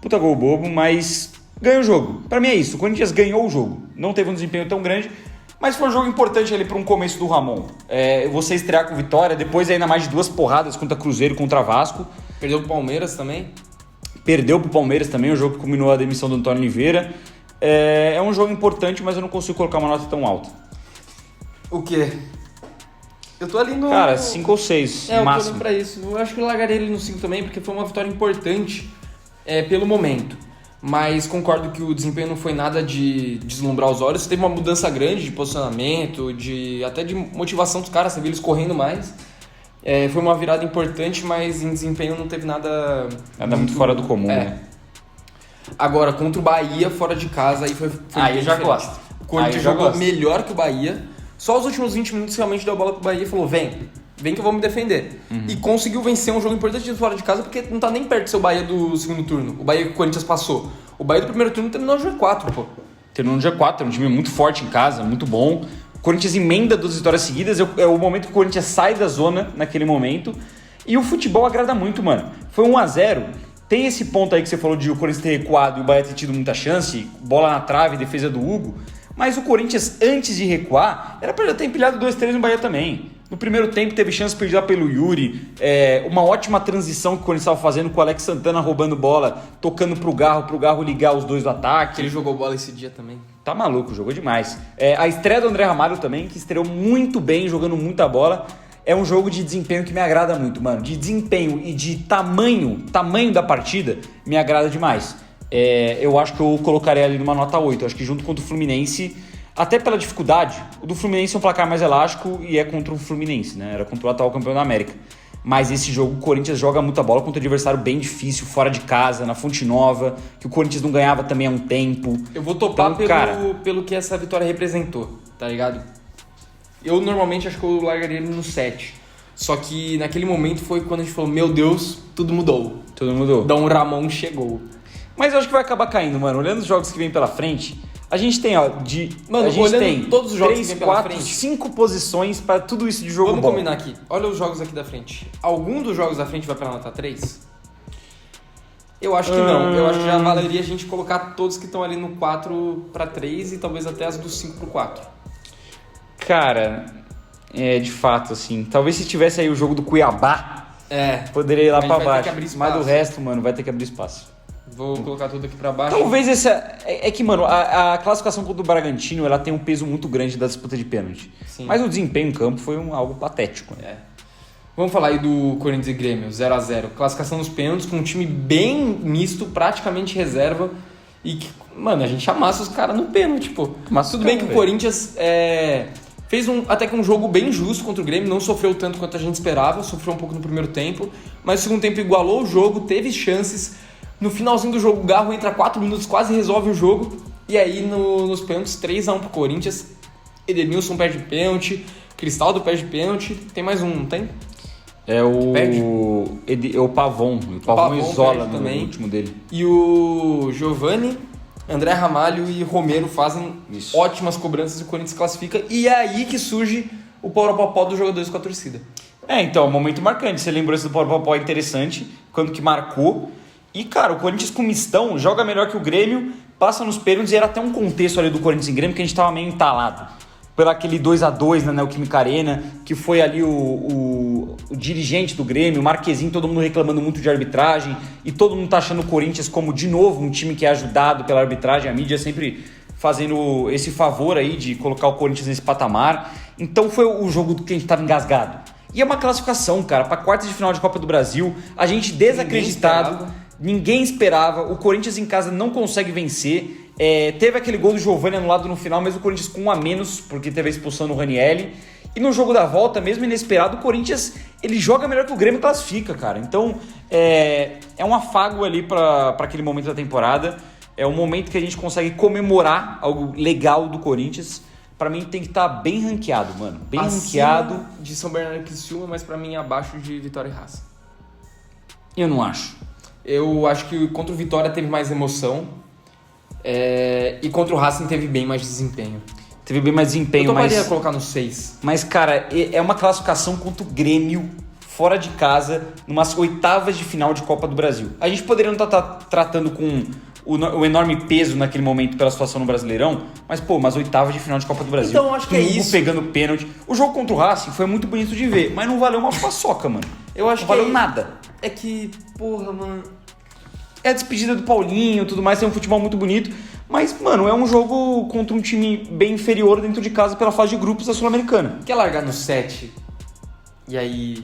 Puta gol bobo, mas... ganha o jogo. Pra mim é isso. O Corinthians ganhou o jogo. Não teve um desempenho tão grande, Mas foi um jogo importante ali para um começo do Ramon. Você estrear com vitória, depois ainda mais de 2 porradas contra Cruzeiro e contra Vasco. Perdeu pro Palmeiras também? Perdeu pro Palmeiras também, o jogo que culminou a demissão do Antônio Oliveira. É um jogo importante, mas eu não consigo colocar uma nota tão alta. O quê? Eu tô ali no... Cara, 5 ou 6, eu máximo. tô ali pra isso. Eu acho que eu largaria ele no 5 também, porque foi uma vitória importante pelo momento. Mas concordo que o desempenho não foi nada de deslumbrar os olhos. Teve uma mudança grande de posicionamento, até de motivação dos caras, você viu eles correndo mais. Foi uma virada importante, mas em desempenho não teve nada muito fora do comum, né? Agora, contra o Bahia, fora de casa, aí foi aí eu já diferente. gosto. O Corinthians jogou melhor que o Bahia. Só os últimos 20 minutos realmente deu a bola pro Bahia e falou, vem que eu vou me defender. E conseguiu vencer um jogo importante de fora de casa, porque não tá nem perto do seu Bahia do segundo turno. O Bahia que o Corinthians passou. O Bahia do primeiro turno terminou no G4, pô. Terminou no G4, é um time muito forte em casa, muito bom. O Corinthians emenda 2 vitórias seguidas, é o momento que o Corinthians sai da zona naquele momento. E o futebol agrada muito, mano. Foi 1-0. Tem esse ponto aí que você falou de o Corinthians ter recuado e o Bahia ter tido muita chance, bola na trave, defesa do Hugo. Mas o Corinthians, antes de recuar, era pra já ter empilhado 2-3 no Bahia também. No primeiro tempo teve chance perdida pelo Yuri, uma ótima transição que o Corinthians estava fazendo com o Alex Santana roubando bola, tocando pro Garro ligar os 2 do ataque. Ele jogou bola esse dia também. Tá maluco, jogou demais. A estreia do André Ramalho também, que estreou muito bem, jogando muita bola. É um jogo de desempenho que me agrada muito, mano. De desempenho e de tamanho da partida, me agrada demais. Eu acho que eu colocaria ali numa nota 8. Eu acho que junto contra o Fluminense, até pela dificuldade, o do Fluminense é um placar mais elástico e é contra o Fluminense, né? Era contra o atual campeão da América. Mas esse jogo, o Corinthians joga muita bola contra um adversário bem difícil, fora de casa, na Fonte Nova, que o Corinthians não ganhava também há um tempo. Eu vou topar pelo que essa vitória representou, tá ligado? Eu normalmente acho que eu largaria ele no 7. Só que naquele momento foi quando a gente falou, meu Deus, tudo mudou. Tudo mudou. Dom Ramon chegou. Mas eu acho que vai acabar caindo, mano. Olhando os jogos que vem pela frente, a gente tem, Mano, a gente tem todos os jogos 3, que vem pela 4, frente. 5 posições pra tudo isso de jogo Vamos bom. combinar aqui. Olha os jogos aqui da frente. Algum dos jogos da frente vai pra nota 3? Eu acho que não. Eu acho que já valeria a gente colocar todos que estão ali no 4 pra 3 e talvez até as do 5 pro 4. Cara, de fato, assim. Talvez se tivesse aí o jogo do Cuiabá, poderia ir lá pra baixo. Mas do resto, mano, vai ter que abrir espaço. Vou colocar tudo aqui pra baixo. Talvez esse... É que, mano, a classificação contra o Bragantino, ela tem um peso muito grande da disputa de pênalti. Sim. Mas o desempenho em campo foi algo patético. Né? Vamos falar aí do Corinthians e Grêmio, 0x0. Classificação nos pênaltis com um time bem misto, praticamente reserva. E que, mano, a gente amassa os caras no pênalti, pô. Mas tudo bem que o Corinthians fez até que um jogo bem justo contra o Grêmio, não sofreu tanto quanto a gente esperava, sofreu um pouco no primeiro tempo, mas no segundo tempo igualou o jogo, teve chances. No finalzinho do jogo, o Garro entra 4 minutos, quase resolve o jogo. E aí, nos pênaltis, 3x1 pro Corinthians. Edenilson perde pênalti, Cristaldo perde pênalti. Tem mais um, não tem? É o Pavon. O Pavon isola no também. último dele. E o Giovani, André Ramalho e Romero fazem ótimas cobranças e o Corinthians classifica. E é aí que surge o pau-a-pau dos jogadores com a torcida. Então, um momento marcante. Você lembrou esse do pau-a-pau interessante, quando que marcou. E, cara, o Corinthians com mistão joga melhor que o Grêmio, passa nos pênaltis e era até um contexto ali do Corinthians em Grêmio que a gente tava meio entalado. Pelo aquele 2x2 na Neoquímica Arena, que foi ali o dirigente do Grêmio, o Marquezinho, todo mundo reclamando muito de arbitragem e todo mundo tá achando o Corinthians como, de novo, um time que é ajudado pela arbitragem, a mídia sempre fazendo esse favor aí de colocar o Corinthians nesse patamar. Então foi o jogo que a gente tava engasgado. E é uma classificação, cara, pra quartas de final de Copa do Brasil, a gente desacreditado, ninguém esperava, o Corinthians em casa não consegue vencer. Teve aquele gol do Giovani anulado no final, mas o Corinthians com 1 a menos, porque teve a expulsão no Ranieri. E no jogo da volta, mesmo inesperado, o Corinthians ele joga melhor que o Grêmio e classifica, cara. Então, é um afago ali para aquele momento da temporada. É um momento que a gente consegue comemorar algo legal do Corinthians. Pra mim tem que estar bem ranqueado, mano. Bem ranqueado. De São Bernardo e Criciúma, mas pra mim abaixo de Vitória e Raça. Eu não acho. Eu acho que contra o Vitória teve mais emoção. E contra o Racing teve bem mais desempenho. Teve bem mais desempenho, eu toparia colocar no 6. Mas, cara, é uma classificação contra o Grêmio, fora de casa, numas oitavas de final de Copa do Brasil. A gente poderia não estar tratando com o enorme peso naquele momento pela situação no Brasileirão, mas, umas oitavas de final de Copa do Brasil. Então, acho que é Hugo isso. pegando pênalti. O jogo contra o Racing foi muito bonito de ver, mas não valeu uma paçoca, mano. Eu acho não que valeu nada. É que, porra, mano... É a despedida do Paulinho, tudo mais, tem um futebol muito bonito, mas, mano, é um jogo contra um time bem inferior dentro de casa pela fase de grupos da Sul-Americana. Quer largar no 7 e aí,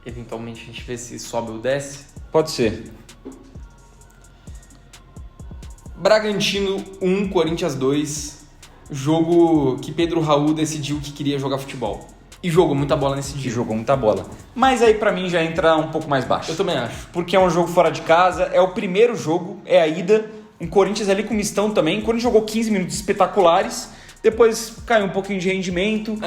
eventualmente, a gente vê se sobe ou desce? Pode ser. Bragantino 1, Corinthians 2. Jogo que Pedro Raul decidiu que queria jogar futebol. E jogou muita bola nesse E dia. jogou muita bola. Mas aí pra mim já entra um pouco mais baixo. Eu também acho. Porque é um jogo fora de casa, é o primeiro jogo, é a ida. Um Corinthians ali com mistão também. O Corinthians jogou 15 minutos espetaculares. Depois caiu um pouquinho de rendimento.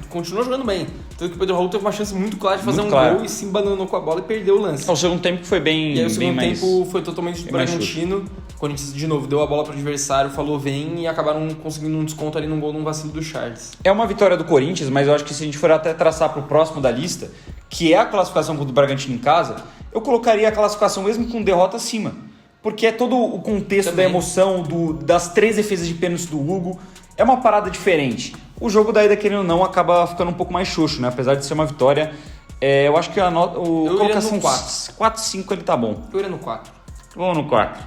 Continuou jogando bem. Tanto que o Pedro Raul teve uma chance muito clara de fazer Muito um clara. gol e se embananou com a bola e perdeu o lance. O segundo tempo foi bem E aí o bem segundo mais... tempo foi totalmente do bem mais Bragantino. O Corinthians, de novo, deu a bola pro adversário, falou vem e acabaram conseguindo um desconto ali num gol num vacilo do Charles. É uma vitória do Corinthians, mas eu acho que se a gente for até traçar pro próximo da lista, que é a classificação contra o Bragantino em casa, eu colocaria a classificação mesmo com derrota acima. Porque é todo o contexto Também. da emoção, das 3 defesas de pênalti do Hugo. É uma parada diferente. O jogo da ida, querendo ou não, acaba ficando um pouco mais xoxo, né? Apesar de ser uma vitória, eu acho que a nota... Eu iria no 4, 5 ele tá bom. Eu iria no 4. Vamos no 4.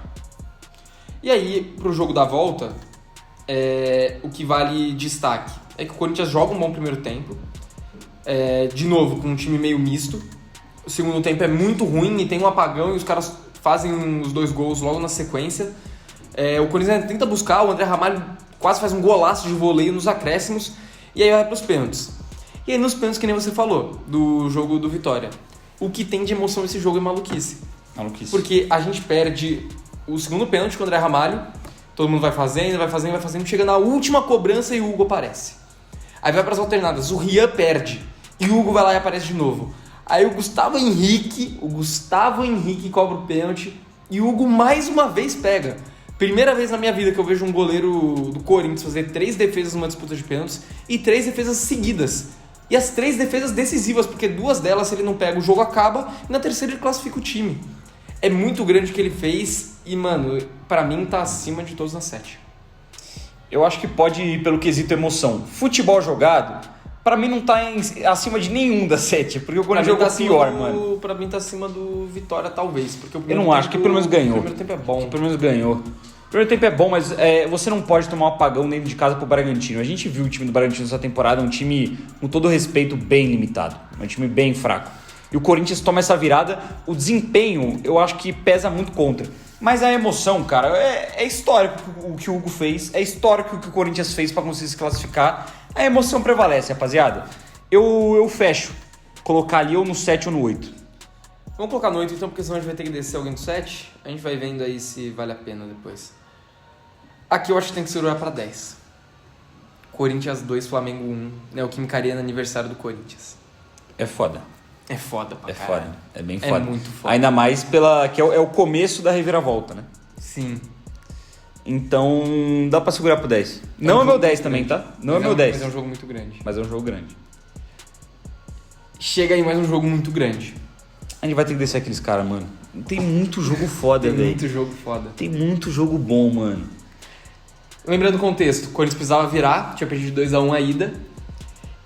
E aí, pro jogo da volta, o que vale destaque é que o Corinthians joga um bom primeiro tempo. De novo, com um time meio misto. O segundo tempo é muito ruim e tem um apagão e os caras fazem os 2 gols logo na sequência. O Corinthians tenta buscar, o André Ramalho quase faz um golaço de voleio nos acréscimos e aí vai pros pênaltis. E aí nos pênaltis, que nem você falou, do jogo do Vitória. O que tem de emoção nesse jogo é maluquice. Porque a gente perde o segundo pênalti com o André Ramalho, todo mundo vai fazendo, chega na última cobrança e o Hugo aparece. Aí vai pras alternadas, o Rian perde e o Hugo vai lá e aparece de novo. Aí o Gustavo Henrique cobra o pênalti e o Hugo mais uma vez pega. Primeira vez na minha vida que eu vejo um goleiro do Corinthians fazer 3 defesas numa disputa de pênaltis e 3 defesas seguidas. E as 3 defesas decisivas, porque 2 delas, se ele não pega, o jogo acaba e na terceira ele classifica o time. É muito grande o que ele fez e, mano, pra mim tá acima de todos na 7. Eu acho que pode ir pelo quesito emoção. Futebol jogado, pra mim não tá acima de nenhum da 7, porque o Corinthians jogou pior, mano. Pra mim tá acima do Vitória, talvez. Porque o Eu não acho, que pelo menos ganhou. O primeiro tempo é bom. Pelo menos ganhou. O primeiro tempo é bom, mas você não pode tomar um apagão dentro de casa pro Bragantino. A gente viu o time do Bragantino nessa temporada, um time, com todo respeito, bem limitado. Um time bem fraco. E o Corinthians toma essa virada. O desempenho, eu acho que pesa muito contra. Mas a emoção, cara, é histórico o que o Hugo fez. É histórico o que o Corinthians fez pra conseguir se classificar. A emoção prevalece, rapaziada. Eu fecho. Colocar ali ou no 7 ou no 8. Vamos colocar no 8 então, porque senão a gente vai ter que descer alguém do 7. A gente vai vendo aí se vale a pena depois. Aqui eu acho que tem que segurar pra 10. Corinthians 2, Flamengo 1. Neoquímica Arena, aniversário do Corinthians. É foda. É foda pra É caralho. foda. É bem foda. É muito foda. Ainda mais que é o começo da reviravolta, né? Sim. Então, dá pra segurar pro 10. Não é meu 10 também, tá? Não é meu 10. Mas é um jogo muito grande. Mas é um jogo grande. Chega aí mais um jogo muito grande. A gente vai ter que descer aqueles caras, mano. Tem muito jogo foda, Tem velho. muito jogo foda. Tem muito jogo bom, mano. Lembrando o contexto, o Corinthians precisava virar, tinha perdido 2-1 a ida.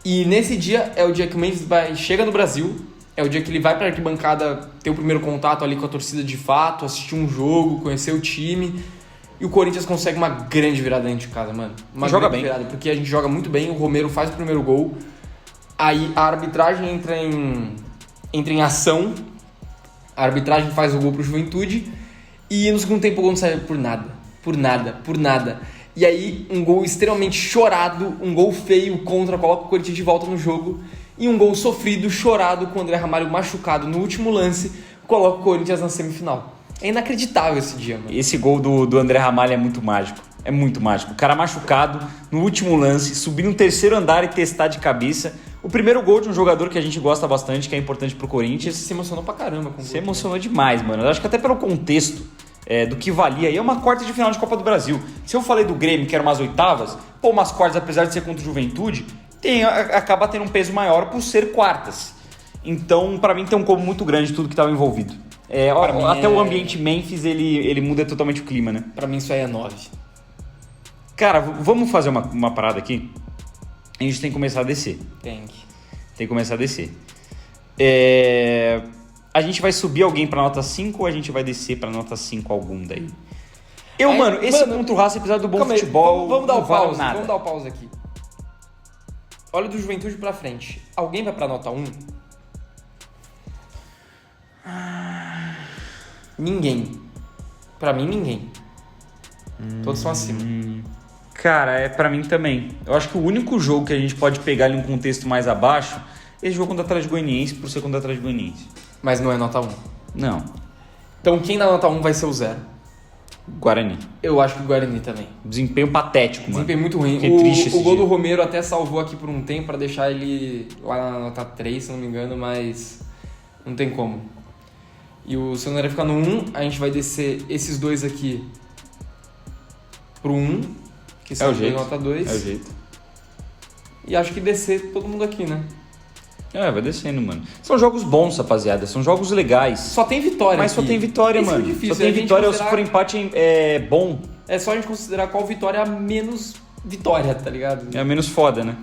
E nesse dia é o dia que o Memphis chega no Brasil, é o dia que ele vai pra arquibancada ter o primeiro contato ali com a torcida de fato, assistir um jogo, conhecer o time. E o Corinthians consegue uma grande virada dentro de casa, mano. Uma joga grande bem. virada, porque a gente joga muito bem, o Romero faz o primeiro gol. Aí a arbitragem entra em ação, a arbitragem faz o gol pro Juventude. E no segundo tempo o gol não sai por nada. E aí um gol extremamente chorado, um gol feio contra, coloca o Corinthians de volta no jogo. E um gol sofrido, chorado, com o André Ramalho machucado no último lance, coloca o Corinthians na semifinal. É inacreditável esse dia, mano. Esse gol do André Ramalho é muito mágico. É muito mágico. O cara machucado, no último lance, subir no terceiro andar e testar de cabeça. O primeiro gol de um jogador que a gente gosta bastante, que é importante pro Corinthians. Se emocionou pra caramba com o gol. Se emocionou demais, mano. Eu acho que até pelo contexto do que valia. E é uma quarta de final de Copa do Brasil. Se eu falei do Grêmio, que era umas oitavas, umas quartas, apesar de ser contra o Juventude, acaba tendo um peso maior por ser quartas. Então, pra mim, tem um combo muito grande tudo que estava envolvido. Até o ambiente Memphis, ele muda totalmente o clima, né? Pra mim isso aí é 9. Cara, vamos fazer uma parada aqui? A gente tem que começar a descer. Tem que começar a descer. A gente vai subir alguém pra nota 5 ou a gente vai descer pra nota 5 algum daí? Esse contra o Racing, apesar do bom futebol, vamos dar o pause, nada. Vamos dar o pause aqui. Olha do Juventude pra frente. Alguém vai pra nota 1? Ninguém. Pra mim, ninguém. Todos são acima. Cara, pra mim também. Eu acho que o único jogo que a gente pode pegar ali um contexto mais abaixo é esse jogo contra o Atlético Goianiense, por ser contra o Atlético Goianiense. Mas não é nota 1. Não. Então quem dá nota 1 vai ser o 0. Guarani. Eu acho que o Guarani também. Desempenho patético, mano. Desempenho muito ruim. Que triste esse o gol dia. do Romero até salvou aqui por um tempo pra deixar ele lá na nota 3, se não me engano, mas não tem como. E o São André fica no 1, a gente vai descer esses dois aqui pro 1, que são dois nota 2. É o jeito. E acho que descer todo mundo aqui, né? Vai descendo, mano. São jogos bons, rapaziada. São jogos legais. Só tem vitória Mas aqui. só tem vitória, Isso mano. É difícil, só tem vitória. considerar... Se for empate, é bom. É só a gente considerar qual vitória é a menos vitória, tá ligado? É a menos foda, né?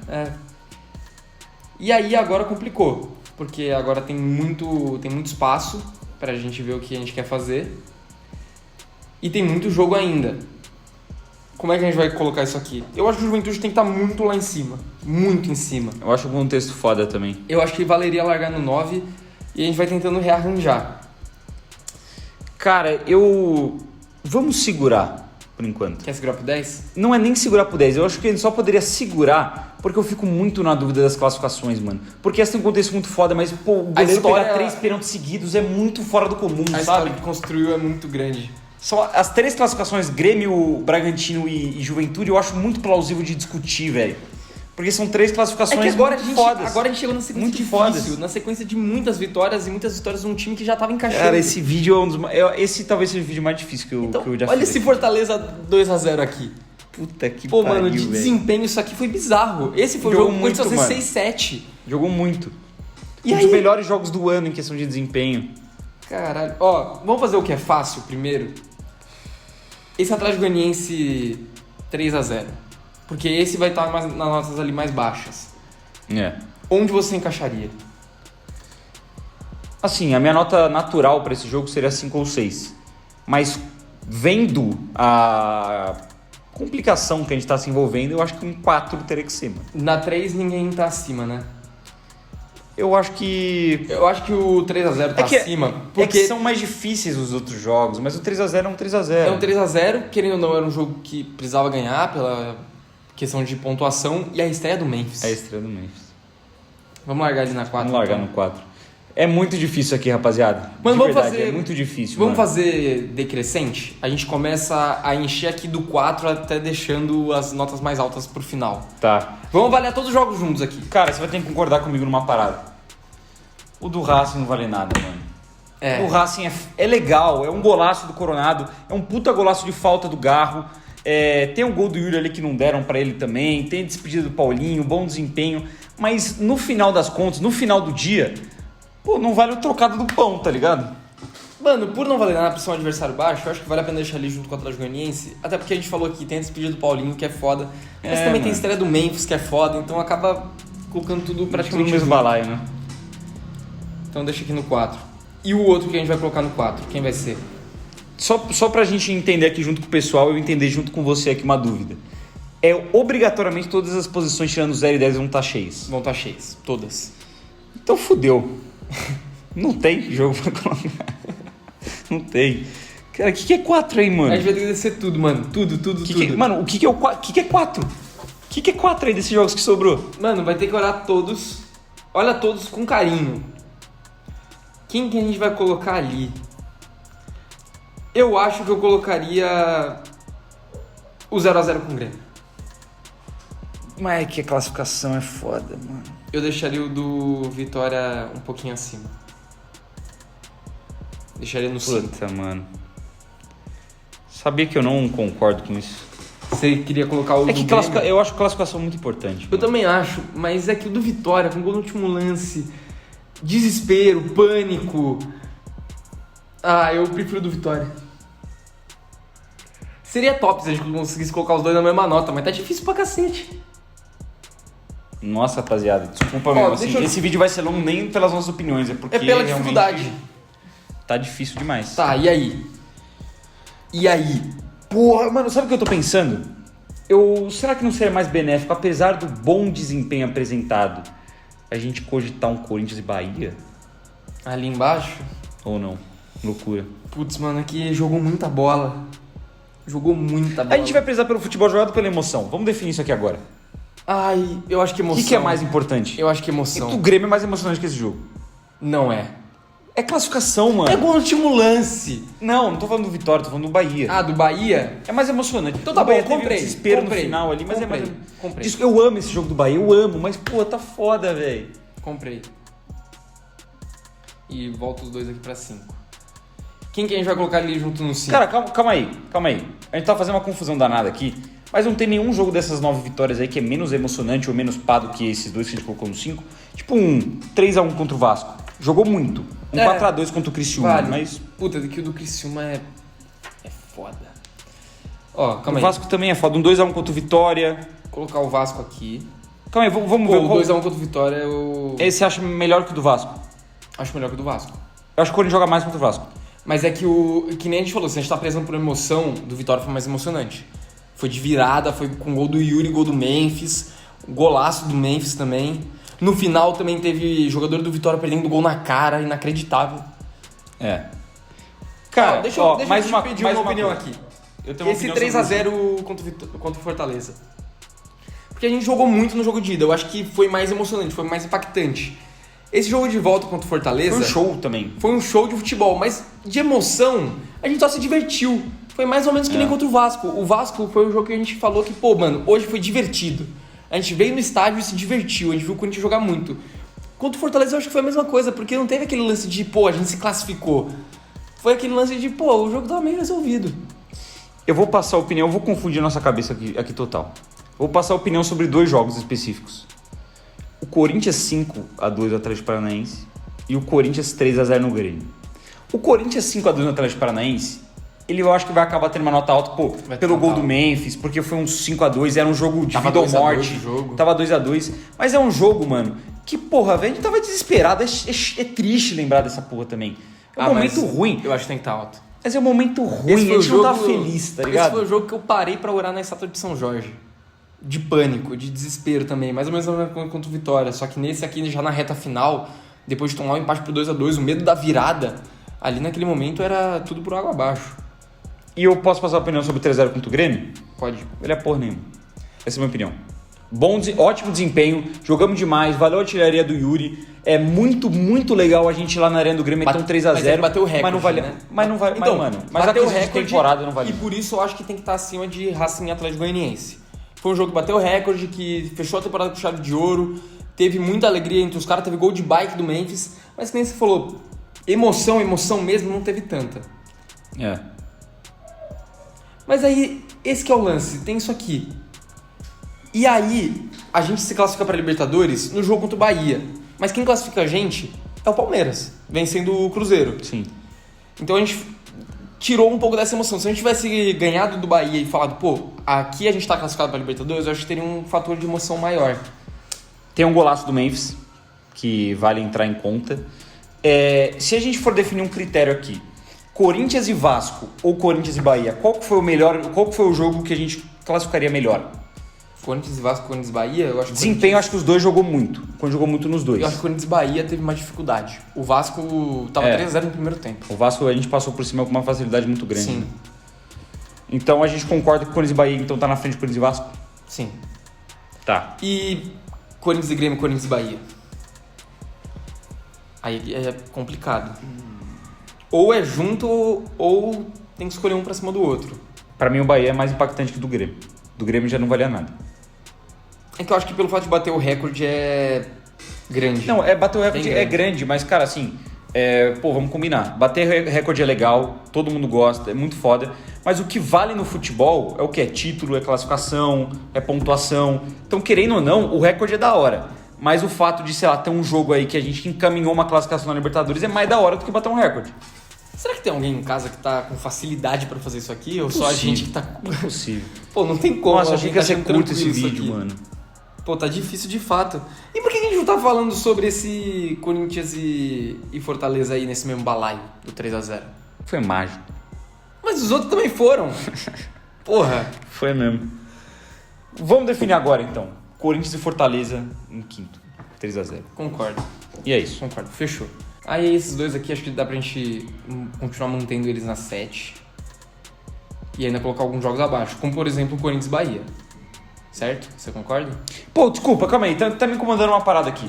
E aí agora complicou. Porque agora tem muito espaço pra gente ver o que a gente quer fazer. E tem muito jogo ainda. Como é que a gente vai colocar isso aqui? Eu acho que o Juventude tem que estar muito lá em cima. Muito em cima. Eu acho o contexto foda também. Eu acho que valeria largar no 9 e a gente vai tentando rearranjar. Cara, vamos segurar, por enquanto. Quer segurar pro 10? Não é nem segurar pro 10. Eu acho que ele só poderia segurar porque eu fico muito na dúvida das classificações, mano. Porque essa tem um contexto muito foda, mas, pô, o goleiro pegar 3 pênaltis seguidos é muito fora do comum, a sabe? história que construiu é muito grande. Só as 3 classificações, Grêmio, Bragantino e Juventude, eu acho muito plausível de discutir, velho. Porque são 3 classificações agora muito fodas. Agora a gente chegou na sequência muito difícil, fodas. na sequência de muitas vitórias e muitas vitórias de um time que já tava encaixando. Cara, esse vídeo é um dos... Esse talvez seja o vídeo mais difícil que eu já fiz. Olha esse Fortaleza 2-0 aqui. Puta que pariu, pariu, de desempenho isso aqui foi bizarro. Esse foi o jogo muito, fazer 6-7. Jogou muito. E um aí? dos melhores jogos do ano em questão de desempenho. Caralho. Vamos fazer o que é fácil primeiro? Esse Atlético Goianiense 3-0. Porque esse vai estar nas notas ali mais baixas. Onde você encaixaria? Assim, a minha nota natural para esse jogo seria 5 ou 6. Mas vendo a complicação que a gente tá se envolvendo, eu acho que um 4 teria que ser, mano. Na 3 ninguém tá acima, né? Eu acho que o 3-0 tá acima. Porque é que são mais difíceis os outros jogos, mas o 3-0 é um 3-0. É um 3-0, querendo ou não, era um jogo que precisava ganhar pela questão de pontuação. E a estreia do Memphis. É a estreia do Memphis. Vamos largar ali na 4. Vamos largar no 4. É muito difícil aqui, rapaziada. Mas vamos fazer. É muito difícil. Vamos fazer decrescente? A gente começa a encher aqui do 4 até deixando as notas mais altas pro final. Tá. Vamos avaliar todos os jogos juntos aqui. Cara, você vai ter que concordar comigo numa parada. O do Racing não vale nada, mano. O Racing é legal, é um golaço do Coronado, é um puta golaço de falta do Garro. Tem o gol do Yuri ali que não deram pra ele também, tem a despedida do Paulinho, bom desempenho. Mas no final das contas, no final do dia, pô, não vale o trocado do pão, tá ligado? Mano, por não valer nada pra ser um adversário baixo, eu acho que vale a pena deixar ali junto com o Atlético Goianiense. Até porque a gente falou aqui, tem a despedida do Paulinho, que é foda. Mas também tem a estreia do Memphis, que é foda. Então acaba colocando tudo praticamente no mesmo balaio, né? Então deixa aqui no 4. E o outro que a gente vai colocar no 4, quem vai ser? Só pra gente entender aqui junto com o pessoal, eu entender junto com você aqui uma dúvida. Obrigatoriamente todas as posições tirando 0 e 10 vão estar cheias. Vão estar cheias, todas. Então fudeu. Não tem jogo pra colocar. Não tem. Cara, o que é 4 aí, mano? A gente vai ter que descer tudo, mano. Tudo. Mano, o que é 4? O que é 4 aí desses jogos que sobrou? Mano, vai ter que olhar todos. Olha todos com carinho. Quem que a gente vai colocar ali? Eu acho que eu colocaria o 0-0 com o Grêmio. Mas é que a classificação é foda, mano. Eu deixaria o do Vitória um pouquinho acima. Deixaria no 5. Puta, mano. Sabia que eu não concordo com isso. Você queria colocar o do Grêmio? Eu acho a classificação muito importante. Eu também acho, mas é que o do Vitória, com gol no último lance, desespero, pânico... Eu prefiro do Vitória. Seria top se a gente conseguisse colocar os dois na mesma nota, mas tá difícil pra cacete. Nossa, rapaziada, desculpa mesmo. Assim, esse vídeo vai ser longo nem pelas nossas opiniões, é porque. É pela dificuldade. Tá difícil demais. Tá, e aí? Porra, mano, sabe o que eu tô pensando? Será que não seria mais benéfico, apesar do bom desempenho apresentado, a gente cogitar um Corinthians e Bahia? Ali embaixo? Ou não? Loucura. Putz, mano, aqui jogou muita bola. A gente vai prezar pelo futebol jogado pela emoção. Vamos definir isso aqui agora. Eu acho que emoção. O que é mais importante? Eu acho que emoção. O Grêmio é mais emocionante que esse jogo. Não é. É classificação, mano. É gol no último lance. Não tô falando do Vitória, tô falando do Bahia. Do Bahia? É mais emocionante. Então tá bom, Bahia comprei. Teve um desespero no final ali, mas comprei. Isso, eu amo esse jogo do Bahia, eu amo, mas pô, tá foda, velho. Comprei. E volta os dois aqui pra 5. Quem que a gente vai colocar ali junto no 5? Cara, calma aí. A gente tá fazendo uma confusão danada aqui, mas não tem nenhum jogo dessas 9 vitórias aí que é menos emocionante ou menos pá do que esses dois que a gente colocou no 5. Tipo um 3x1 contra o Vasco. Jogou muito. 4x2 contra o Criciúma, vale. Mas... Puta, que o do Criciúma é foda. Calma aí. O Vasco também é foda. Um 2x1 contra o Vitória. Vou colocar o Vasco aqui. Calma aí, vamos ver. O 2x1 contra o Vitória Esse você acha melhor que o do Vasco? Acho melhor que o do Vasco. Eu acho que o Corinthians joga mais contra o Vasco. Mas é que que nem a gente falou, se a gente tá prezando por emoção, do Vitória foi mais emocionante. Foi de virada, foi com gol do Yuri, gol do Memphis, golaço do Memphis também. No final também teve jogador do Vitória perdendo gol na cara, inacreditável. Cara, deixa eu pedir uma opinião aqui. Eu tenho esse 3x0 contra o Fortaleza. Porque a gente jogou muito no jogo de ida, eu acho que foi mais emocionante, foi mais impactante. Esse jogo de volta contra o Fortaleza... Foi um show também. Foi um show de futebol, mas de emoção, a gente só se divertiu. Foi mais ou menos que nem contra o Vasco. O Vasco foi o jogo que a gente falou que, hoje foi divertido. A gente veio no estádio e se divertiu, a gente viu o Corinthians jogar muito. Contra o Fortaleza eu acho que foi a mesma coisa, porque não teve aquele lance de, a gente se classificou. Foi aquele lance de, o jogo tava meio resolvido. Eu vou passar a opinião, eu vou confundir nossa cabeça aqui total. Vou passar a opinião sobre 2 jogos específicos. O Corinthians 5x2 no Atlético Paranaense e o Corinthians 3x0 no Grêmio. O Corinthians 5x2 no Atlético Paranaense, eu acho que vai acabar tendo uma nota alta, pelo gol do Memphis, porque foi um 5x2, era um jogo de vida ou morte. Tava 2x2, mas é um jogo, mano, que velho, a gente tava desesperado, é triste lembrar dessa porra também. É um momento ruim. Eu acho que tem que estar alto. Mas é um momento ruim, a gente não tá feliz, tá ligado? Esse foi o jogo que eu parei pra orar na estátua de São Jorge. De pânico, de desespero também, mais ou menos contra o Vitória. Só que nesse aqui, já na reta final, depois de tomar o empate pro 2x2, o medo da virada, ali naquele momento era tudo por água abaixo. E eu posso passar a opinião sobre o 3x0 contra o Grêmio? Pode. Ele é porra nenhuma. Essa é a minha opinião. Ótimo desempenho, jogamos demais, valeu a artilharia do Yuri. É muito, muito legal a gente ir lá na arena do Grêmio meter um 3x0. Bateu o recorde, mas não vale, né? Mas não vale, então, mas bateu a o recorde de temporada não vale. E por isso eu acho que tem que estar acima de Racing e Atlético Goianiense. Foi um jogo que bateu o recorde, que fechou a temporada com chave de ouro, teve muita alegria entre os caras, teve gol de bike do Memphis, mas que nem você falou, emoção mesmo não teve tanta. Mas aí, esse que é o lance, tem isso aqui. E aí, a gente se classifica para Libertadores no jogo contra o Bahia. Mas quem classifica a gente é o Palmeiras, vencendo o Cruzeiro. Sim. Então a gente tirou um pouco dessa emoção. Se a gente tivesse ganhado do Bahia e falado, aqui a gente tá classificado para Libertadores, eu acho que teria um fator de emoção maior. Tem um golaço do Memphis, que vale entrar em conta. Se a gente for definir um critério aqui, Corinthians e Vasco ou Corinthians e Bahia, qual que foi o jogo que a gente classificaria melhor? Corinthians e Vasco, Corinthians e Bahia, eu acho que desempenho, acho que os dois jogou muito. Quando jogou muito nos dois. Eu acho que o Corinthians e Bahia teve mais dificuldade. O Vasco tava 3x0 no primeiro tempo. O Vasco a gente passou por cima com uma facilidade muito grande. Sim. Né? Então a gente concorda que o Corinthians e Bahia então tá na frente do Corinthians e Vasco? Sim. Tá. E Corinthians e Grêmio, Corinthians e Bahia? Aí é complicado. Ou é junto ou tem que escolher um pra cima do outro. Pra mim o Bahia é mais impactante que o do Grêmio. Do Grêmio já não valia nada. É que eu acho que pelo fato de bater o recorde é grande. Não, bater o recorde é grande, mas cara, assim, vamos combinar. Bater recorde é legal, todo mundo gosta, é muito foda. Mas o que vale no futebol é o que? É título, é classificação, é pontuação. Então, querendo ou não, o recorde é da hora. Mas o fato de, ter um jogo aí que a gente encaminhou uma classificação na Libertadores é mais da hora do que bater um recorde. Será que tem alguém em casa que tá com facilidade pra fazer isso aqui? Ou só a gente que tá... Impossível. Pô, não tem como. Nossa, achei que ia ser achando curto esse tranquilo isso vídeo, aqui. mano. Pô, tá difícil de fato. E por que a gente não tá falando sobre esse Corinthians e Fortaleza aí nesse mesmo balaio do 3x0? Foi mágico. Mas os outros também foram. Porra. Foi mesmo. Vamos definir agora, então. Corinthians e Fortaleza em quinto. 3x0. Concordo. E é isso. Concordo. Fechou. Aí esses dois aqui, acho que dá pra gente continuar mantendo eles na 7. E ainda colocar alguns jogos abaixo. Como, por exemplo, o Corinthians e Bahia. Certo? Você concorda? Pô, desculpa, calma aí. Tá me incomodando uma parada aqui.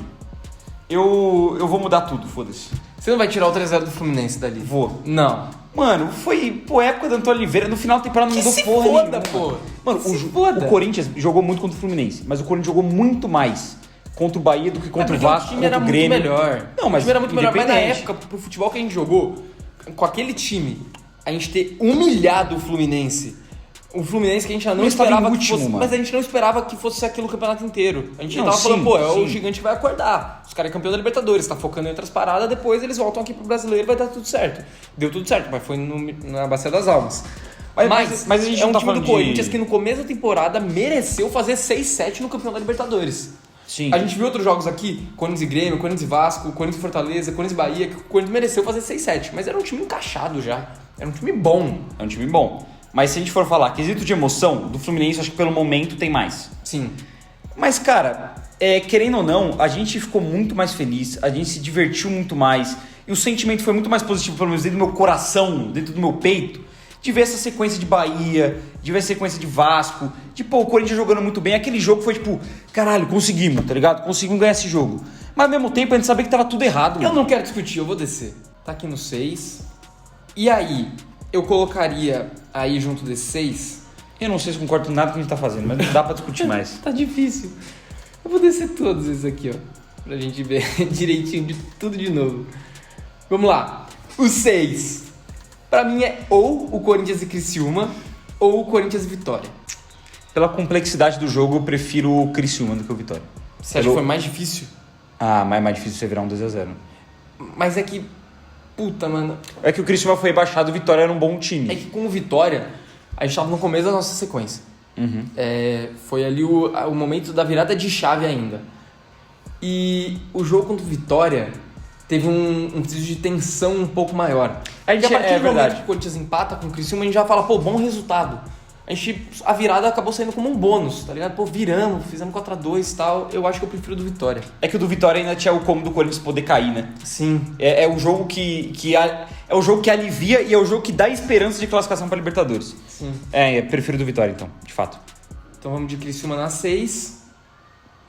Eu vou mudar tudo, foda-se. Você não vai tirar o 3x0 do Fluminense dali? Vou. Não. Mano, foi, pô, época do Antônio Oliveira. No final da temporada não Que mudou se porra foda, nenhuma. pô. Mano, Que se foda. o Corinthians jogou muito contra o Fluminense, mas o Corinthians jogou muito mais contra o Bahia do que contra o Vasco, time era contra o Grêmio. muito melhor. Não, mas o time era muito melhor. Mas na independente. época, pro futebol que a gente jogou, com aquele time, a gente ter humilhado o Fluminense. O Fluminense que a gente já não Eles estavam esperava em que último, fosse. mano. Mas a gente não esperava que fosse aquilo o campeonato inteiro. A gente Não, tava sim, falando, pô, é o sim. gigante que vai acordar. Os caras é campeão da Libertadores, tá focando em outras paradas, depois eles voltam aqui pro brasileiro e vai dar tudo certo. Deu tudo certo, mas foi na Bacia das Almas. Mas a gente é não um tá time do falando de- Corinthians que no começo da temporada mereceu fazer 6-7 no campeão da Libertadores. Sim. A gente viu outros jogos aqui, Corinthians e Grêmio, Corinthians e Vasco, Corinthians e Fortaleza, Corinthians e Bahia, que o Corinthians mereceu fazer 6-7, mas era um time encaixado já, era um time bom. É um time bom. Mas se a gente for falar quesito de emoção, do Fluminense, acho que pelo momento tem mais. Sim. Mas, cara, querendo ou não, a gente ficou muito mais feliz, a gente se divertiu muito mais, e o sentimento foi muito mais positivo, pelo menos dentro do meu coração, dentro do meu peito, de ver essa sequência de Bahia, de ver essa sequência de Vasco, de, pô, o Corinthians jogando muito bem. Aquele jogo foi tipo, caralho, conseguimos, tá ligado? Conseguimos ganhar esse jogo. Mas ao mesmo tempo a gente sabia que tava tudo errado, Eu mano. não quero discutir, eu vou descer. Tá aqui no 6. E aí, eu colocaria aí junto desse 6... Eu não sei se concordo com nada que a gente tá fazendo, mas não dá pra discutir mais. Tá difícil. Eu vou descer todos esses aqui, ó. Pra gente ver direitinho de tudo de novo. Vamos lá. O 6. Pra mim é ou o Corinthians e Criciúma, ou o Corinthians e Vitória. Pela complexidade do jogo, eu prefiro o Criciúma do que o Vitória. Você acha que foi mais difícil? Ah, mas é mais difícil você virar um 2x0. Mas é que... Puta, mano. É que o Criciúma foi rebaixado, o Vitória era um bom time. É que com o Vitória, a gente tava no começo da nossa sequência. Uhum. Foi ali o momento da virada de chave ainda. E o jogo contra o Vitória teve um desvio de tensão um pouco maior. A gente- E a partir é do momento verdade. que o Corinthians empata com o Criciúma, a gente já fala, pô, bom resultado. A virada acabou saindo como um bônus, tá ligado? Pô, viramos, fizemos 4x2 e tal. Eu acho que eu prefiro o do Vitória. É que o do Vitória ainda tinha o cômodo do Corinthians poder cair, né? Sim. É o jogo é o jogo que alivia e é o jogo que dá esperança de classificação para Libertadores. Sim. Prefiro do Vitória, então, de fato. Então vamos de Criciúma na 6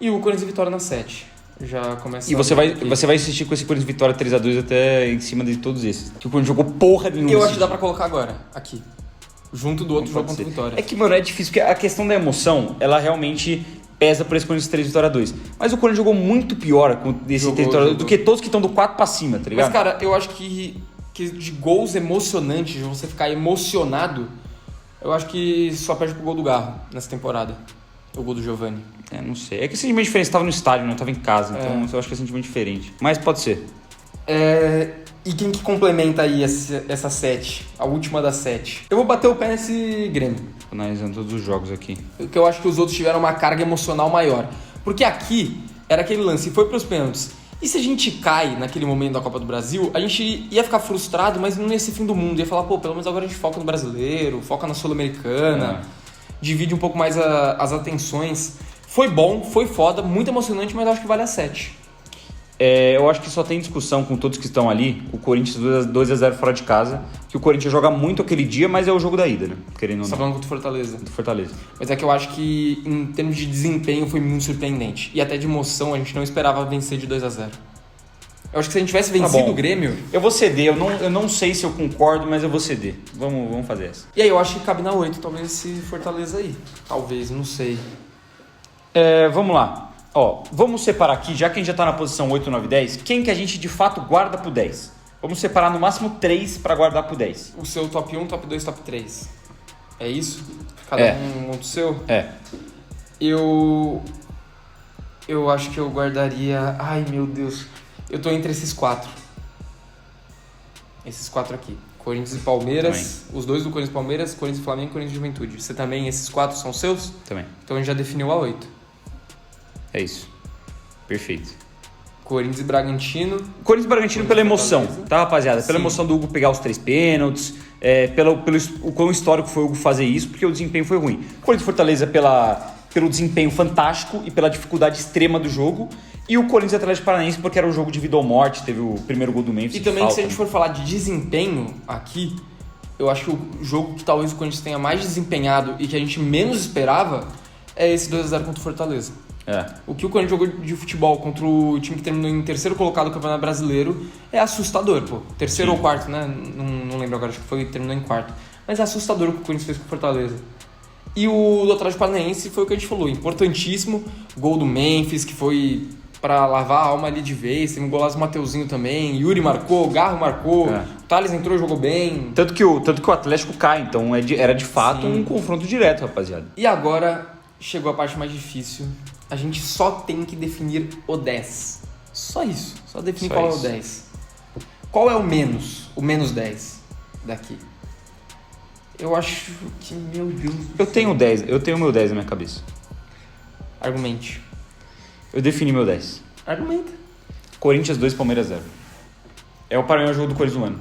e o Corinthians e Vitória na 7. Já começa. E você vai insistir com esse Corinthians Vitória 3x2 até em cima de todos esses. Que o Corinthians jogou porra nenhuma. Eu nesse acho que dá jogo. pra colocar agora, aqui. Junto do outro Não jogo pode contra o ser. Vitória. É que, mano, é difícil, porque a questão da emoção, ela realmente pesa por esse Corinthians 3 Vitória 2. Mas o Corinthians jogou muito pior com esse Jogou, 3 Vitória 2 jogou. do que todos que estão do 4 pra cima, tá ligado? Mas, cara, eu acho que de gols emocionantes, de você ficar emocionado, eu acho que só perde pro gol do Garro nessa temporada. O gol do Giovani. Não sei. É que o sentimento diferente, você tava no estádio, né? Eu tava em casa, então eu acho que é sentimento diferente. Mas pode ser. E quem que complementa aí essa 7? A última das 7? Eu vou bater o pé nesse Grêmio. Analisando todos os jogos aqui. Porque eu acho que os outros tiveram uma carga emocional maior. Porque aqui era aquele lance, foi pros pênaltis. E se a gente cai naquele momento da Copa do Brasil, a gente ia ficar frustrado, mas não ia ser fim do mundo. Ia falar, pô, pelo menos agora a gente foca no brasileiro, foca na Sul-Americana, divide um pouco mais as atenções. Foi bom, foi foda, muito emocionante, mas eu acho que vale a 7. Eu acho que só tem discussão com todos que estão ali. O Corinthians 2x0 fora de casa. Que o Corinthians joga muito aquele dia, mas é o jogo da ida, né? Querendo ou Você tá não. falando contra o Fortaleza. Do Fortaleza. Mas é que eu acho que, em termos de desempenho, foi muito surpreendente. E até de emoção, a gente não esperava vencer de 2x0. Eu acho que se a gente tivesse vencido bom. o Grêmio... Eu vou ceder, eu não sei se eu concordo, mas eu vou ceder. Vamos fazer essa. E aí, eu acho que cabe na 8, talvez, esse Fortaleza aí. Talvez, não sei. Vamos lá. Ó, vamos separar aqui, já que a gente já tá na posição 8, 9, 10, quem que a gente de fato guarda pro 10? Vamos separar no máximo 3 pra guardar pro 10. O seu top 1, top 2, top 3. É isso? Cada um monta o seu? Eu acho que eu guardaria... Ai, meu Deus. Eu tô entre esses 4. Esses 4 aqui. Corinthians e Palmeiras, os dois do Corinthians e Palmeiras, Corinthians e Flamengo e Corinthians e Juventude. Você também, esses 4 são seus? Também. Então a gente já definiu a 8. É isso. Perfeito. Corinthians e Bragantino. Corinthians e Bragantino pela emoção, tá, rapaziada? Pela emoção do Hugo pegar os 3 pênaltis, pelo o quão histórico foi o Hugo fazer isso, porque o desempenho foi ruim. Corinthians e Fortaleza pelo desempenho fantástico e pela dificuldade extrema do jogo. E o Corinthians e Atlético Paranaense porque era um jogo de vida ou morte, teve o primeiro gol do Memphis. E também, se a gente for falar de desempenho aqui, eu acho que o jogo que talvez o Corinthians tenha mais desempenhado e que a gente menos esperava é esse 2x0 contra o Fortaleza. O que o Corinthians jogou de futebol contra o time que terminou em terceiro colocado do Campeonato Brasileiro é assustador, pô. Terceiro ou quarto, né? Não lembro agora, acho que terminou em quarto. Mas é assustador o que o Corinthians fez com o Fortaleza. E o do Atlético Paranaense foi o que a gente falou, importantíssimo. Gol do Memphis, que foi pra lavar a alma ali de vez. Tem um golaço do Mateuzinho também. Yuri marcou, Garro marcou. O Thales entrou e jogou bem. Tanto que o Atlético cai, então era de fato um confronto direto, rapaziada. E agora chegou a parte mais difícil. A gente só tem que definir o 10. Só isso. Só definir qual é o 10. Qual é o menos 10 daqui? Eu acho que, meu Deus... Eu tenho meu 10 na minha cabeça. Argumente. Eu defini meu 10. Argumenta. Corinthians 2, Palmeiras 0. É o maior jogo do Corinthians do ano.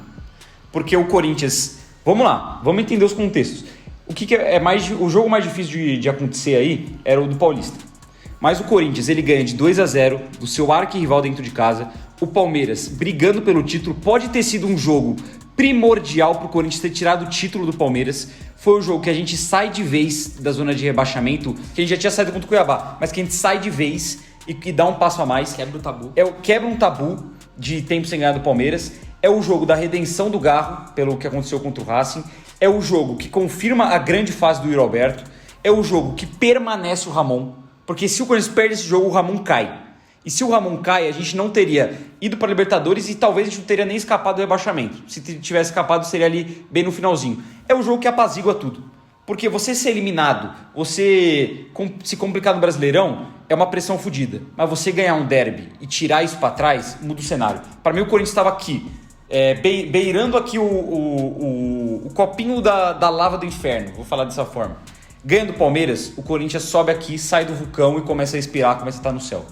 Porque o Corinthians... Vamos lá, vamos entender os contextos. O que é mais... O jogo mais difícil de acontecer aí era o do Paulista. Mas o Corinthians, ele ganha de 2-0 do seu arquirrival dentro de casa. O Palmeiras, brigando pelo título, pode ter sido um jogo primordial para o Corinthians ter tirado o título do Palmeiras. Foi o jogo que a gente sai de vez da zona de rebaixamento, que a gente já tinha saído contra o Cuiabá, mas que a gente sai de vez e dá um passo a mais. Quebra o tabu. Quebra um tabu de tempo sem ganhar do Palmeiras. É o jogo da redenção do Garro, pelo que aconteceu contra o Racing. É o jogo que confirma a grande fase do Yuri Alberto. É o jogo que permanece o Ramon. Porque se o Corinthians perde esse jogo, o Ramon cai. E se o Ramon cai, a gente não teria ido para a Libertadores e talvez a gente não teria nem escapado do rebaixamento. Se tivesse escapado, seria ali bem no finalzinho. É o jogo que apazigua tudo. Porque você ser eliminado, você se complicar no Brasileirão, é uma pressão fodida. Mas você ganhar um derby e tirar isso para trás, muda o cenário. Para mim, o Corinthians estava aqui, beirando aqui o copinho da lava do inferno, vou falar dessa forma. Ganha do Palmeiras, o Corinthians sobe aqui, sai do vulcão e começa a respirar, começa a estar no céu.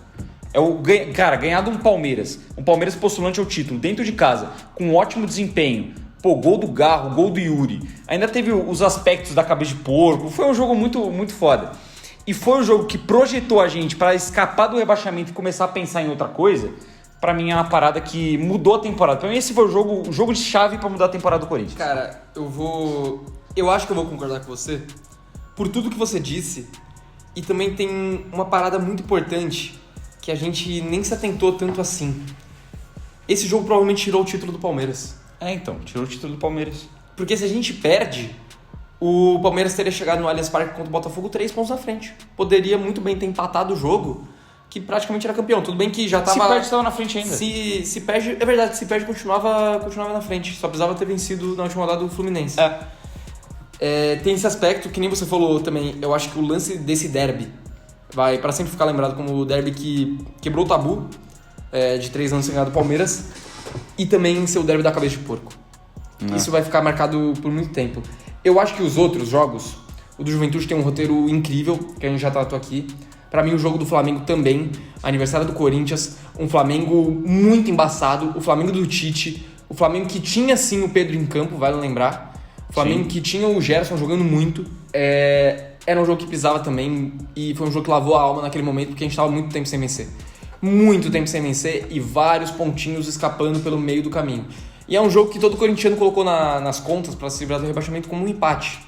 Ganhar de um Palmeiras postulante ao título, dentro de casa, com um ótimo desempenho, gol do Garro, gol do Yuri, ainda teve os aspectos da cabeça de porco, foi um jogo muito, muito foda. E foi um jogo que projetou a gente para escapar do rebaixamento e começar a pensar em outra coisa. Pra mim é uma parada que mudou a temporada. Pra mim esse foi o jogo de chave pra mudar a temporada do Corinthians. Cara, eu acho que eu vou concordar com você por tudo que você disse. E também tem uma parada muito importante que a gente nem se atentou tanto assim. Esse jogo provavelmente tirou o título do Palmeiras. Então, tirou o título do Palmeiras. Porque se a gente perde, o Palmeiras teria chegado no Allianz Parque contra o Botafogo 3 pontos na frente. Poderia muito bem ter empatado o jogo, que praticamente era campeão. Tudo bem que já tava... Se perde, estava na frente ainda. Se perde, é verdade, se perde, continuava na frente. Só precisava ter vencido na última rodada do Fluminense. Tem esse aspecto, que nem você falou também. Eu acho que o lance desse derby vai para sempre ficar lembrado como o derby que quebrou o tabu de 3 anos sem ganhar do Palmeiras. E também ser o derby da cabeça de porco. Isso vai ficar marcado por muito tempo. Eu acho que os outros jogos, o do Juventude tem um roteiro incrível, que a gente já tratou aqui. Pra mim, o jogo do Flamengo também, aniversário do Corinthians, um Flamengo muito embaçado, o Flamengo do Tite, o Flamengo que tinha sim o Pedro em campo, vale lembrar. O Flamengo que tinha o Gerson jogando muito. Era um jogo que precisava também, e foi um jogo que lavou a alma naquele momento, porque a gente tava muito tempo sem vencer. Muito tempo sem vencer e vários pontinhos escapando pelo meio do caminho. E é um jogo que todo corintiano colocou nas contas para se livrar do rebaixamento como um empate.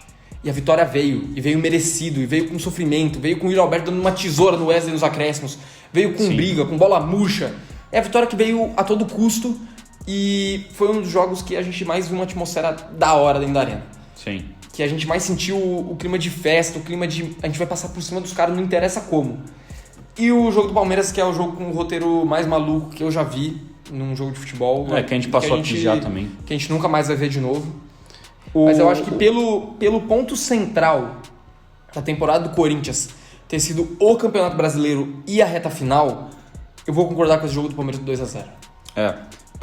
E a vitória veio, e veio merecido, e veio com sofrimento, veio com o Yuri Alberto dando uma tesoura no Wesley nos acréscimos, veio com briga, com bola murcha. É a vitória que veio a todo custo, e foi um dos jogos que a gente mais viu uma atmosfera da hora dentro da arena. Sim. Que a gente mais sentiu o clima de festa, o clima de... A gente vai passar por cima dos caras, não interessa como. E o jogo do Palmeiras, que é o jogo com o roteiro mais maluco que eu já vi num jogo de futebol. Que a gente passou aqui já também. Que a gente nunca mais vai ver de novo. Mas eu acho que pelo ponto central da temporada do Corinthians ter sido o Campeonato Brasileiro e a reta final, eu vou concordar com esse jogo do Palmeiras do 2x0.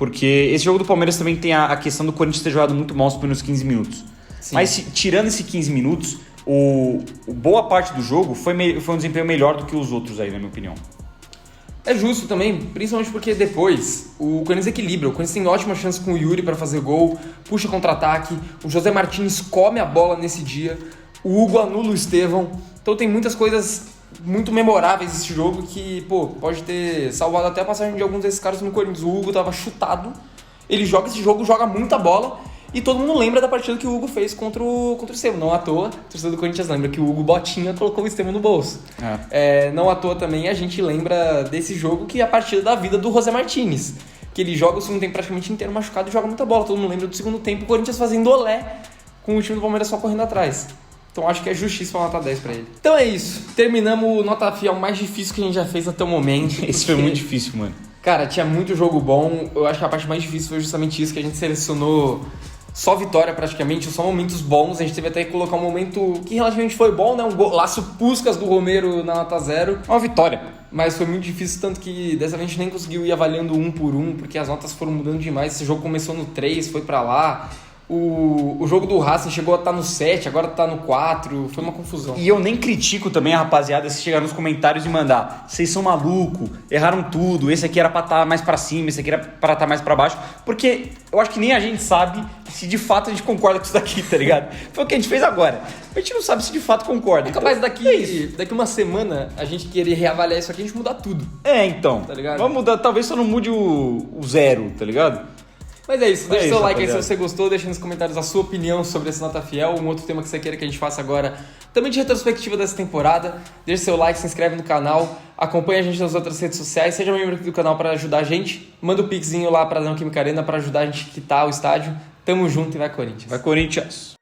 Porque esse jogo do Palmeiras também tem a questão do Corinthians ter jogado muito mal os primeiros 15 minutos. Sim. Mas tirando esses 15 minutos, boa parte do jogo foi um desempenho melhor do que os outros aí, na minha opinião. É justo também, principalmente porque depois o Corinthians equilibra. O Corinthians tem ótima chance com o Yuri para fazer gol, puxa contra-ataque. O José Martins come a bola nesse dia. O Hugo anula o Estevão. Então tem muitas coisas muito memoráveis nesse jogo que, pode ter salvado até a passagem de alguns desses caras no Corinthians. O Hugo tava chutado. Ele joga esse jogo, joga muita bola. E todo mundo lembra da partida que o Hugo fez contra o Estevão. Não à toa, a torcida do Corinthians lembra que o Hugo Botinha colocou o Estevão no bolso. Não à toa também a gente lembra desse jogo que é a partida da vida do José Martins. Que ele joga o segundo tempo praticamente inteiro machucado e joga muita bola. Todo mundo lembra do segundo tempo, o Corinthians fazendo olé com o time do Palmeiras só correndo atrás. Então acho que é justiça uma nota 10 pra ele. Então é isso. Terminamos o nota fiel mais difícil que a gente já fez até o momento. Esse foi muito difícil, mano. Cara, tinha muito jogo bom. Eu acho que a parte mais difícil foi justamente isso, que a gente selecionou só vitória praticamente, só momentos bons. A gente teve até que colocar um momento que relativamente foi bom, né? Um golaço Puskás do Romero na nota 0. Uma vitória. Mas foi muito difícil, tanto que dessa vez a gente nem conseguiu ir avaliando um por um, porque as notas foram mudando demais. Esse jogo começou no 3, foi pra lá. O jogo do Racing chegou a estar no 7, agora tá no 4, foi uma confusão. E eu nem critico também a rapaziada se chegar nos comentários e mandar: vocês são malucos, erraram tudo, esse aqui era pra estar mais pra cima, esse aqui era pra estar mais pra baixo, porque eu acho que nem a gente sabe se de fato a gente concorda com isso daqui, tá ligado? Foi o que a gente fez agora. A gente não sabe se de fato concorda. É capaz daqui uma semana a gente querer reavaliar isso aqui e a gente mudar tudo. Então. Tá ligado? Vamos mudar, talvez só não mude o 0, tá ligado? Mas é isso, deixa seu like aí se você gostou, deixa nos comentários a sua opinião sobre esse Nota Fiel, um outro tema que você queira que a gente faça agora, também de retrospectiva dessa temporada. Deixa seu like, se inscreve no canal, acompanha a gente nas outras redes sociais, seja membro aqui do canal para ajudar a gente, manda o pixinho lá para a Neoquímica Arena para ajudar a gente a quitar o estádio. Tamo junto e vai Corinthians. Vai Corinthians.